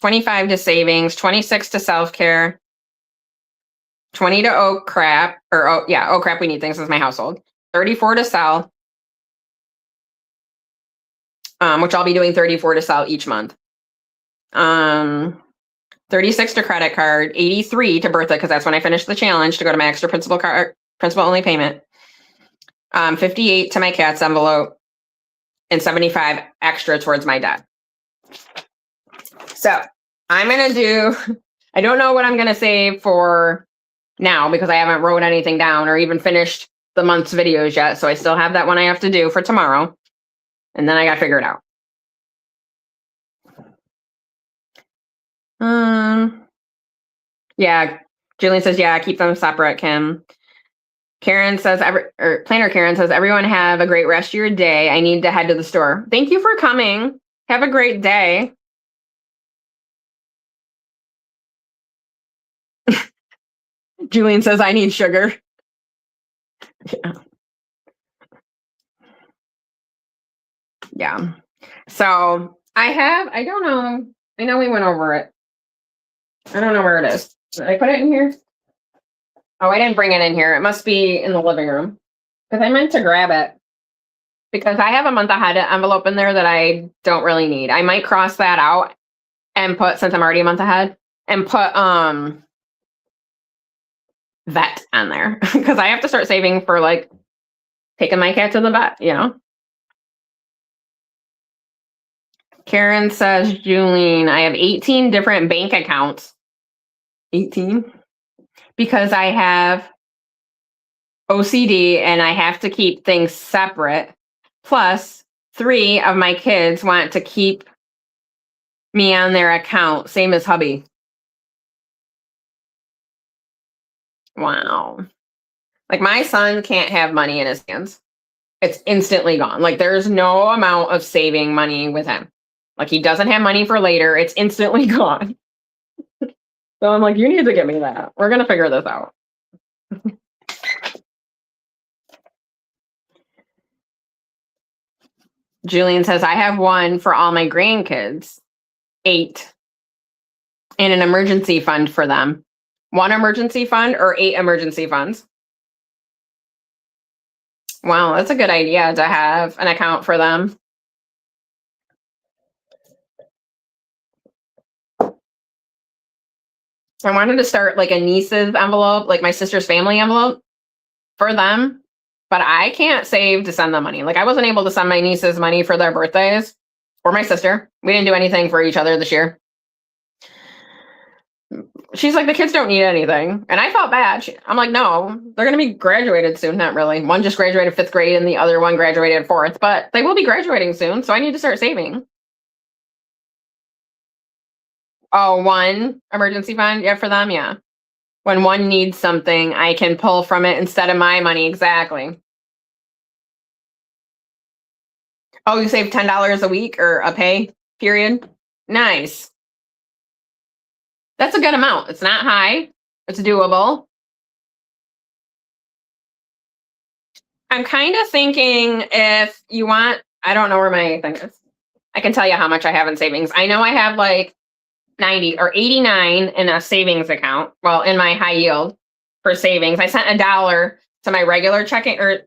S1: 25 to savings, 26 to self-care, 20 to oh crap, we need things as my household. 34 to sell, which I'll be doing 34 to sell each month. 36 to credit card, 83 to Bertha, because that's when I finished the challenge to go to my extra principal only payment. 58 to my cat's envelope, and 75 extra towards my debt. So I'm gonna do, I don't know what I'm gonna save for now because I haven't wrote anything down or even finished the month's videos yet. So I still have that one I have to do for tomorrow. And then I got to figure it out. Yeah, Julian says, yeah, keep them separate, Kim. Karen says, Planner Karen says, everyone have a great rest of your day. I need to head to the store. Thank you for coming. Have a great day. Julian says, I need sugar. Yeah. So I don't know. I know we went over it. I don't know where it is. Did I put it in here? Oh, I didn't bring it in here. It must be in the living room because I meant to grab it because I have a month ahead envelope in there that I don't really need. I might cross that out and put, since I'm already a month ahead, and put vet on there because I have to start saving for like taking my cat to the vet, you know. Karen says, Julie, I have 18 different bank accounts. 18? Because I have OCD and I have to keep things separate. Plus, 3 of my kids want to keep me on their account, same as hubby. Wow. Like my son can't have money in his hands. It's instantly gone. Like there's no amount of saving money with him. Like he doesn't have money for later. It's instantly gone. So I'm like, you need to get me that. We're going to figure this out. Julian says, I have one for all my grandkids, 8, and an emergency fund for them. 1 emergency fund or 8 emergency funds? Wow, that's a good idea to have an account for them. I wanted to start like a niece's envelope, like my sister's family envelope for them, but I can't save to send them money. Like I wasn't able to send my nieces money for their birthdays or my sister. We didn't do anything for each other this year. She's like, the kids don't need anything. And I felt bad. I'm like, no, they're going to be graduated soon. Not really. One just graduated 5th grade and the other one graduated 4th, but they will be graduating soon. So I need to start saving. Oh, 1 emergency fund. Yeah, for them. Yeah. When one needs something, I can pull from it instead of my money. Exactly. Oh, you save $10 a week or a pay period? Nice. That's a good amount. It's not high. It's doable. I'm kind of thinking if you want, I don't know where my thing is. I can tell you how much I have in savings. I know I have like 90 or 89 in a savings account. Well, in my high yield for savings. I sent $1 to my regular checking or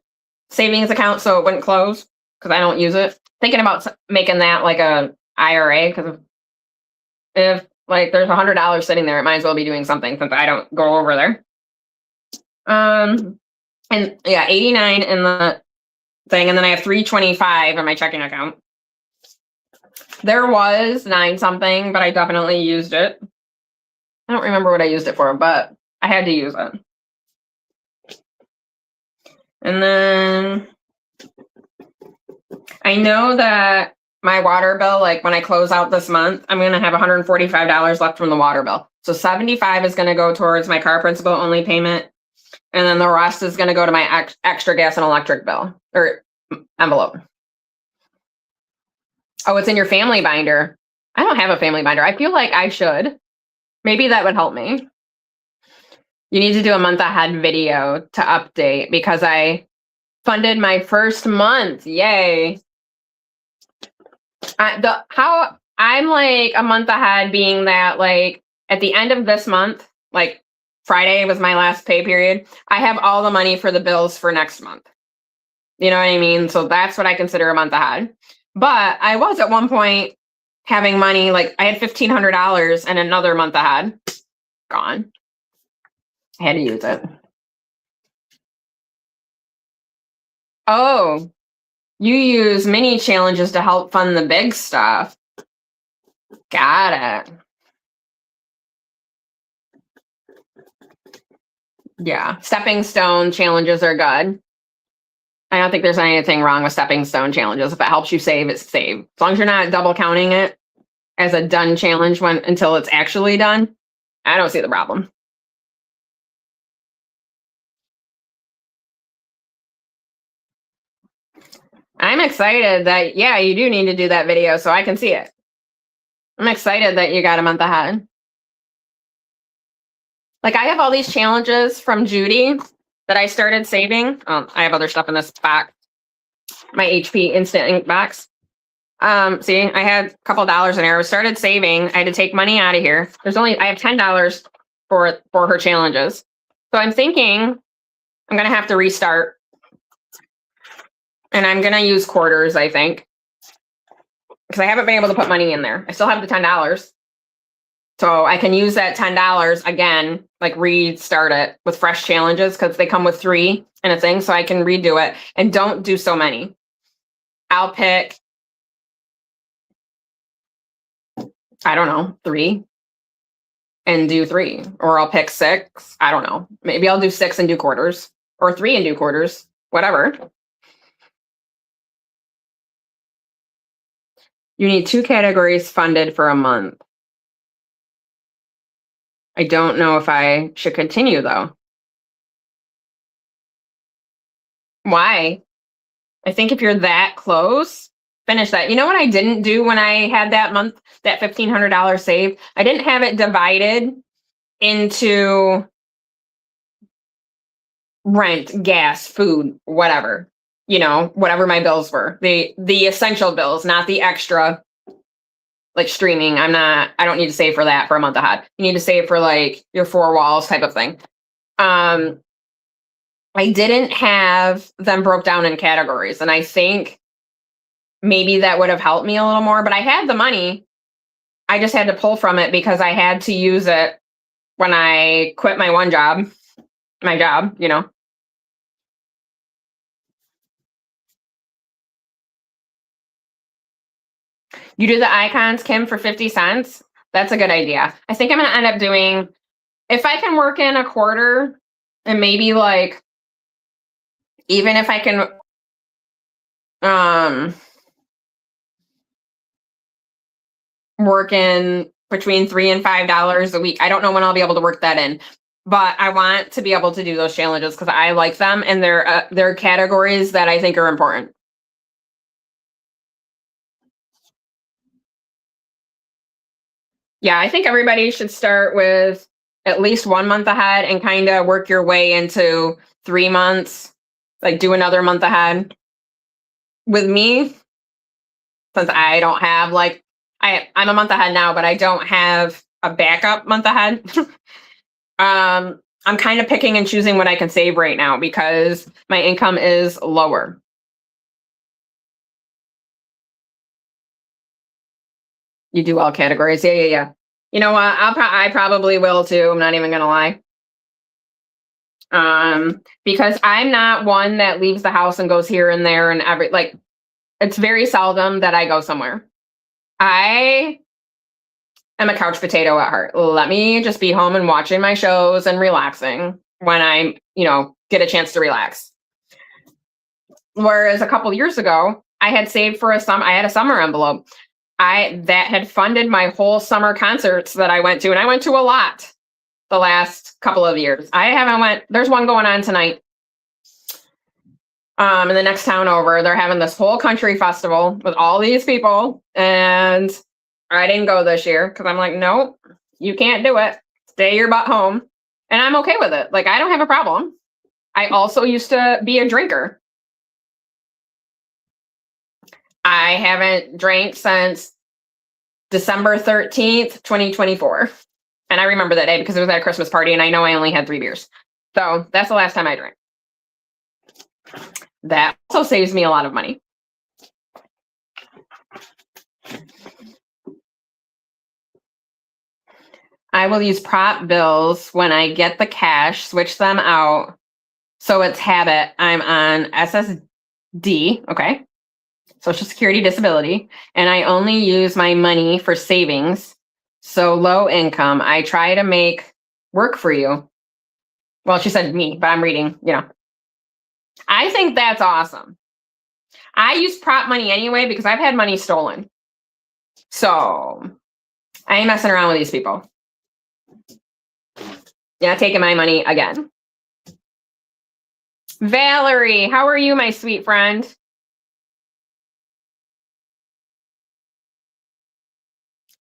S1: savings account so it wouldn't close because I don't use it. Thinking about making that like a IRA because if like there's $100 sitting there, it might as well be doing something since I don't go over there. And yeah, 89 in the thing, and then I have 325 in my checking account. There was 9 something, but I definitely used it. I don't remember what I used it for, but I had to use it. And then I know that my water bill, like when I close out this month, I'm going to have $145 left from the water bill. So 75 is going to go towards my car principal only payment. And then the rest is going to go to my extra gas and electric bill or envelope. Oh, it's in your family binder. I don't have a family binder. I feel like I should. Maybe that would help me. You need to do a month ahead video to update because I funded my first month. Yay. How I'm like a month ahead being that like at the end of this month, like Friday was my last pay period, I have all the money for the bills for next month. You know what I mean? So that's what I consider a month ahead. But I was at one point having money, like I had $1,500 and another month ahead. Gone. I had to use it. Oh, you use mini challenges to help fund the big stuff. Got it. Yeah, stepping stone challenges are good. I don't think there's anything wrong with stepping stone challenges. If it helps you save, it's save. As long as you're not double counting it as a done challenge until it's actually done, I don't see the problem. I'm excited that, yeah, you do need to do that video so I can see it. I'm excited that you got a month ahead. Like I have all these challenges from Judy that I started saving. I have other stuff in this box. My HP instant ink box. See, I had a couple dollars in there. I started saving. I had to take money out of here. I have $10 for her challenges. So I'm thinking I'm gonna have to restart. And I'm gonna use quarters, I think. Because I haven't been able to put money in there. I still have the $10. So I can use that $10 again, like restart it with fresh challenges because they come with 3 and a thing. So I can redo it and don't do so many. I'll pick, I don't know, 3 and do 3. Or I'll pick 6. I don't know. Maybe I'll do 6 and do quarters or 3 and do quarters, whatever. You need 2 categories funded for a month. I don't know if I should continue though. Why? I think if you're that close, finish that. You know what I didn't do when I had that month, that $1,500 saved? I didn't have it divided into rent, gas, food, whatever. You know, whatever my bills were. The essential bills, not the extra like streaming. I don't need to save for that for a month ahead. You need to save for like your 4 walls type of thing. I didn't have them broke down in categories. And I think maybe that would have helped me a little more, but I had the money. I just had to pull from it because I had to use it when I quit my job, you know. You do the icons, Kim, for 50 cents. That's a good idea. I think I'm going to end up doing, if I can work in a quarter and maybe like, even if I can, work in between $3 and $5 a week. I don't know when I'll be able to work that in, but I want to be able to do those challenges because I like them and they're categories that I think are important. Yeah, I think everybody should start with at least 1 month ahead and kind of work your way into 3 months, like do another month ahead. With me, since I don't have like, I'm a month ahead now, but I don't have a backup month ahead. I'm kind of picking and choosing what I can save right now because my income is lower. You do all categories. Yeah. You know what? I probably will too. I'm not even gonna lie. Because I'm not one that leaves the house and goes here and there and it's very seldom that I go somewhere. I am a couch potato at heart. Let me just be home and watching my shows and relaxing when I'm, get a chance to relax. Whereas a couple years ago, I had saved for I had a summer envelope. That had funded my whole summer concerts that I went to, and I went to a lot the last couple of years. I haven't went, there's one going on tonight. In the next town over, they're having this whole country festival with all these people, and I didn't go this year because I'm like, nope, you can't do it. Stay your butt home. And I'm okay with it. Like, I don't have a problem. I also used to be a drinker. I haven't drank since December 13th, 2024. And I remember that day because it was at a Christmas party and I know I only had 3 beers. So that's the last time I drank. That also saves me a lot of money. I will use prop bills when I get the cash, switch them out. So it's habit. I'm on SSD, okay? Social Security Disability. And I only use my money for savings. So low income. I try to make work for you. Well, she said me, but I'm reading, I think that's awesome. I use prop money anyway because I've had money stolen. So I ain't messing around with these people. You're not taking my money again. Valerie, how are you, my sweet friend?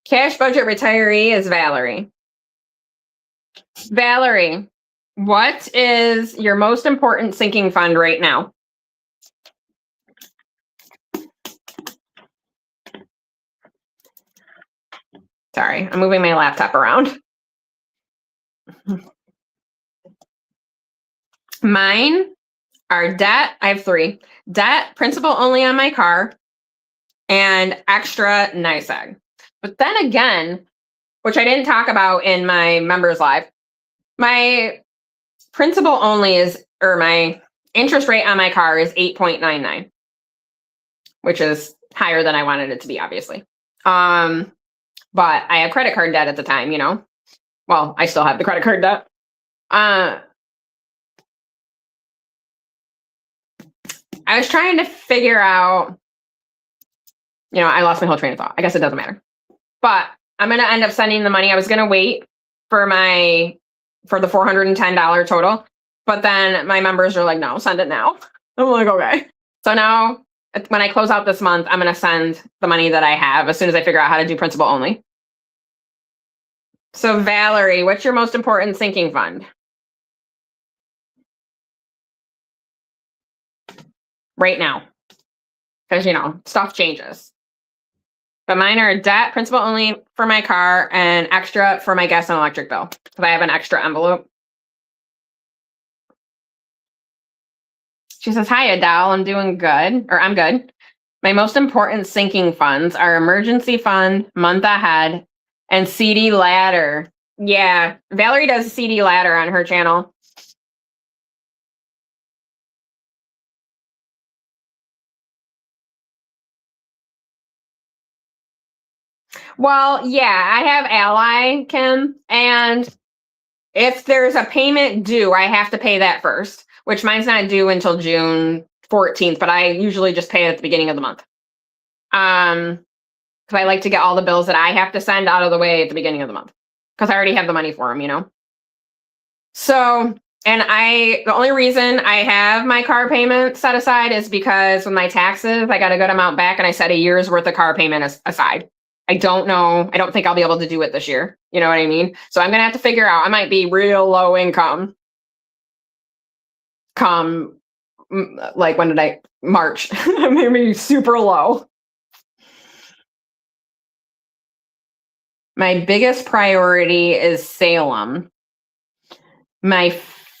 S1: Cash budget retiree is Valerie. Valerie, what is your most important sinking fund right now? Sorry, I'm moving my laptop around. Mine are debt. I have 3. Debt, principal only on my car, and extra NYSEG. But then again, which I didn't talk about in my members live, my principal only or my interest rate on my car is 8.99, which is higher than I wanted it to be, obviously. But I have credit card debt at the time, Well, I still have the credit card debt. I was trying to figure out, I lost my whole train of thought. I guess it doesn't matter. But I'm going to end up sending the money. I was going to wait for the $410 total. But then my members are like, no, send it now. I'm like, okay. So now when I close out this month, I'm going to send the money that I have as soon as I figure out how to do principal only. So Valerie, what's your most important sinking fund? Right now. Because, stuff changes. But mine are debt, principal only for my car, and extra for my gas and electric bill. Because I have an extra envelope. She says, hi, Adele, I'm doing good. Or I'm good. My most important sinking funds are emergency fund, month ahead, and CD ladder. Yeah, Valerie does CD ladder on her channel. Well, yeah, I have Ally, Kim, and if there's a payment due, I have to pay that first, which mine's not due until June 14th, but I usually just pay it at the beginning of the month. Because I like to get all the bills that I have to send out of the way at the beginning of the month, because I already have the money for them, So, and the only reason I have my car payment set aside is because with my taxes, I got a good amount back, and I set a year's worth of car payment aside. I don't know. I don't think I'll be able to do it this year. You know what I mean? So I'm going to have to figure out, I might be real low income come, like, when did March, maybe super low. My biggest priority is Salem. My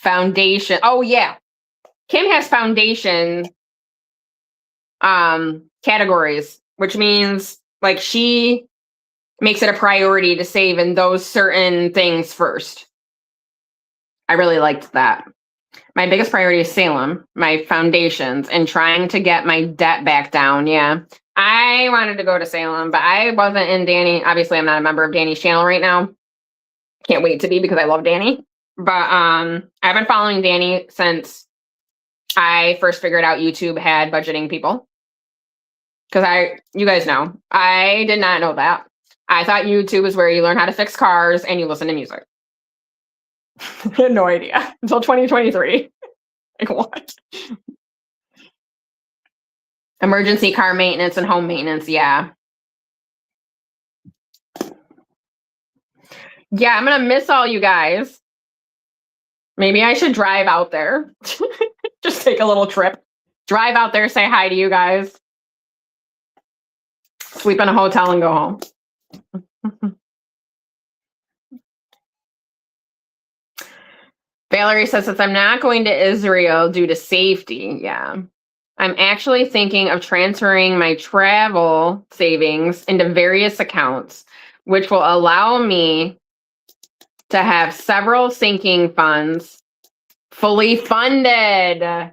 S1: foundation. Oh yeah. Kim has foundation categories, which means like she makes it a priority to save in those certain things first. I really liked that. My biggest priority is Salem, my foundations, and trying to get my debt back down. Yeah. I wanted to go to Salem, but I wasn't in Danny. Obviously, I'm not a member of Danny's channel right now. Can't wait to be because I love Danny. But I've been following Danny since I first figured out YouTube had budgeting people. Because you guys know, I did not know that. I thought YouTube was where you learn how to fix cars and you listen to music. I had no idea until 2023. Like, what? Emergency car maintenance and home maintenance. Yeah. Yeah, I'm going to miss all you guys. Maybe I should drive out there. Just take a little trip. Drive out there, say hi to you guys. Sleep in a hotel and go home. Valerie says, since I'm not going to Israel due to safety, yeah, I'm actually thinking of transferring my travel savings into various accounts, which will allow me to have several sinking funds fully funded.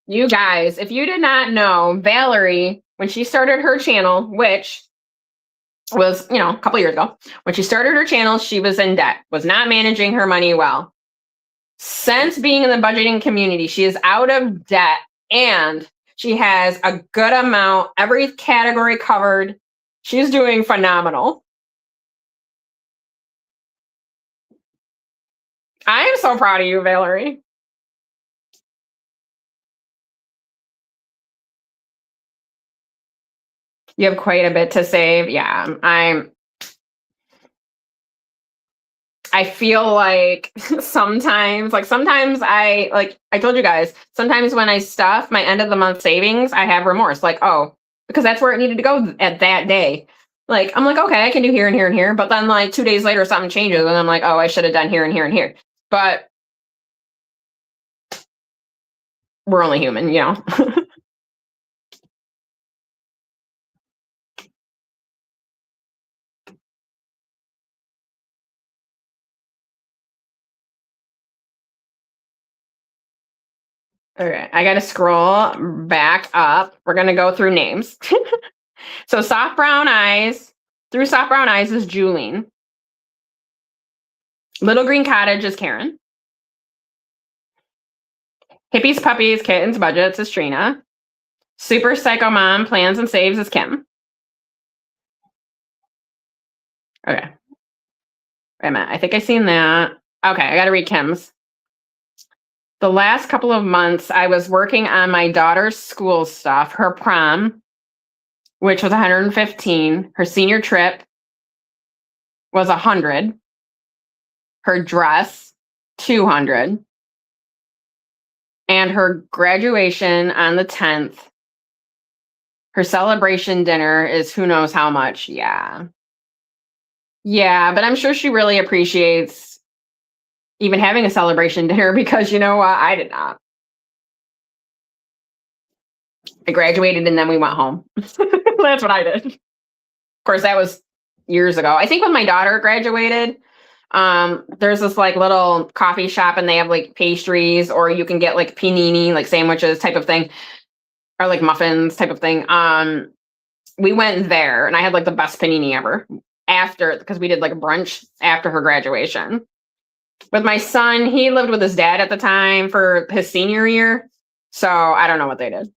S1: You guys, if you did not know, Valerie, when she started her channel, which was, a couple years ago, when she started her channel, she was in debt, was not managing her money well. Since being in the budgeting community, she is out of debt and she has a good amount, every category covered. She's doing phenomenal. I am so proud of you, Valerie. You have quite a bit to save. Yeah, I feel like sometimes I told you guys, sometimes when I stuff my end of the month savings, I have remorse. Like, oh, because that's where it needed to go at that day. Like, I'm like, okay, I can do here and here and here. But then like 2 days later, something changes. And I'm like, oh, I should have done here and here and here. But we're only human, Okay, I got to scroll back up. We're going to go through names. So Soft Brown Eyes, through Soft Brown Eyes is Julene. Little Green Cottage is Karen. Hippies, Puppies, Kittens, Budgets is Trina. Super Psycho Mom, Plans and Saves is Kim. Okay. Wait a minute. I think I seen that. Okay, I got to read Kim's. The last couple of months, I was working on my daughter's school stuff, her prom, which was 115. Her senior trip was 100. Her dress, 200. And her graduation on the 10th. Her celebration dinner is who knows how much. Yeah. Yeah, but I'm sure she really appreciates even having a celebration dinner because you know what? I did not. I graduated and then we went home. That's what I did. Of course, that was years ago. I think when my daughter graduated, there's this like little coffee shop and they have like pastries or you can get like panini, like sandwiches type of thing, or like muffins type of thing. We went there and I had like the best panini ever because we did like a brunch after her graduation. With my son, he lived with his dad at the time for his senior year. So I don't know what they did.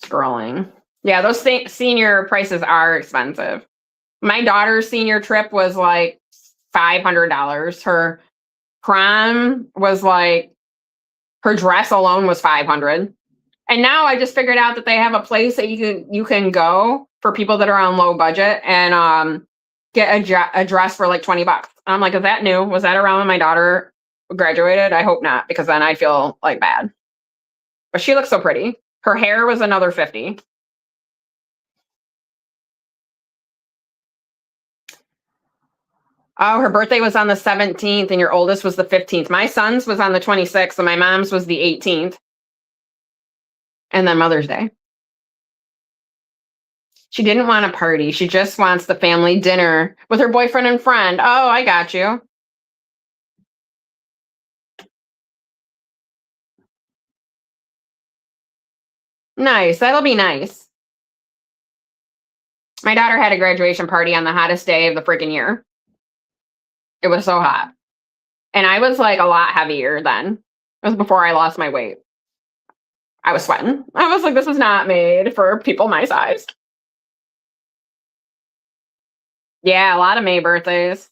S1: Scrolling. Yeah, those senior prices are expensive. My daughter's senior trip was like $500. Her prom was like, her dress alone was $500. And now I just figured out that they have a place that you can go for people that are on low budget and get a dress for like $20. I'm like, is that new? Was that around when my daughter graduated? I hope not, because then I'd feel like bad. But she looks so pretty. Her hair was another 50. Oh, her birthday was on the 17th and your oldest was the 15th. My son's was on the 26th and my mom's was the 18th. And then Mother's Day. She didn't want a party. She just wants the family dinner with her boyfriend and friend. Oh, I got you. Nice. That'll be nice. My daughter had a graduation party on the hottest day of the freaking year. It was so hot. And I was like a lot heavier then. It was before I lost my weight. I was sweating. I was like, this is not made for people my size. Yeah, a lot of May birthdays.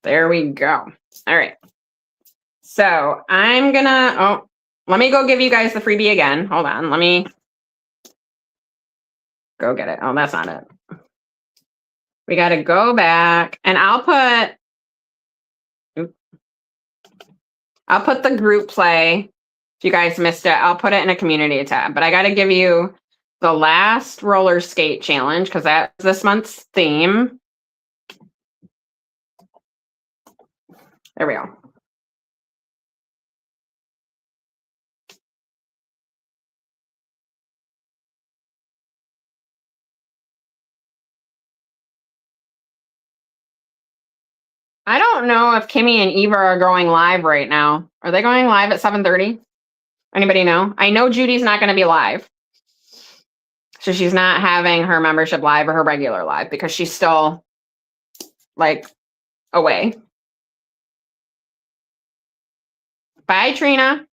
S1: There we go. All right. So I'm gonna, let me go give you guys the freebie again. Hold on. Let me go get it. Oh, that's not it. We got to go back and I'll put the group play. If you guys missed it, I'll put it in a community tab, but I got to give you the last roller skate challenge because that's this month's theme. There we go. I don't know if Kimmy and Eva are going live right now. Are they going live at 7:30? Anybody know? I know Judy's not going to be live. So she's not having her membership live or her regular live because she's still like away. Bye, Trina.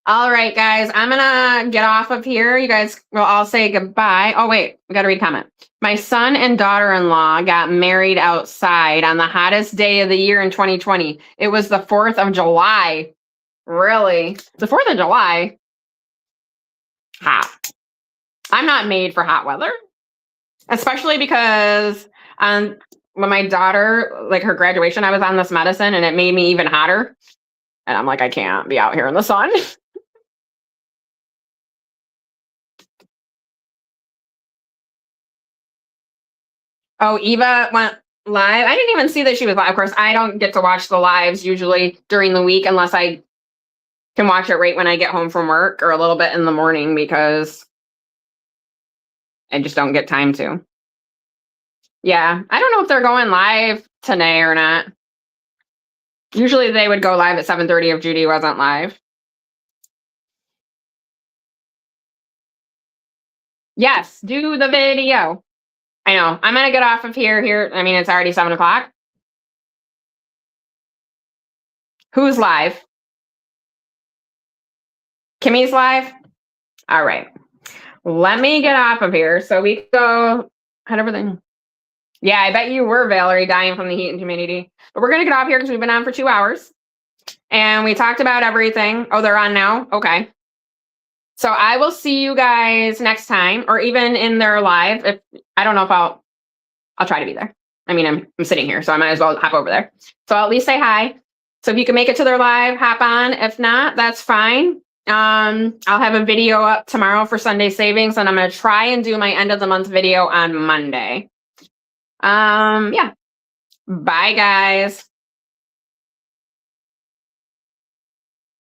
S1: All right, guys, I'm gonna get off of here. You guys will all say goodbye. Oh, wait, we gotta read a comment. My son and daughter-in-law got married outside on the hottest day of the year in 2020. It was the 4th of July. Really? The 4th of July? Hot. I'm not made for hot weather, especially because when my daughter, like her graduation, I was on this medicine and it made me even hotter. And I'm like, I can't be out here in the sun. Oh, Eva went live. I didn't even see that she was live. Of course, I don't get to watch the lives usually during the week unless I can watch it right when I get home from work or a little bit in the morning because I just don't get time to. Yeah, I don't know if they're going live today or not. Usually they would go live at 7:30 if Judy wasn't live. Yes, do the video. I know. I'm going to get off of here. I mean, it's already 7 o'clock. Who's live? Kimmy's live? All right. Let me get off of here so we go. How'd everything? Yeah, I bet you were, Valerie, dying from the heat and humidity. But we're going to get off here because we've been on for 2 hours. And we talked about everything. Oh, they're on now? Okay. So I will see you guys next time or even in their live. If I don't know if I'll try to be there. I mean, I'm sitting here, so I might as well hop over there. So I'll at least say hi. So if you can make it to their live, hop on. If not, that's fine. I'll have a video up tomorrow for Sunday savings, and I'm going to try and do my end of the month video on Monday. Yeah. Bye, guys.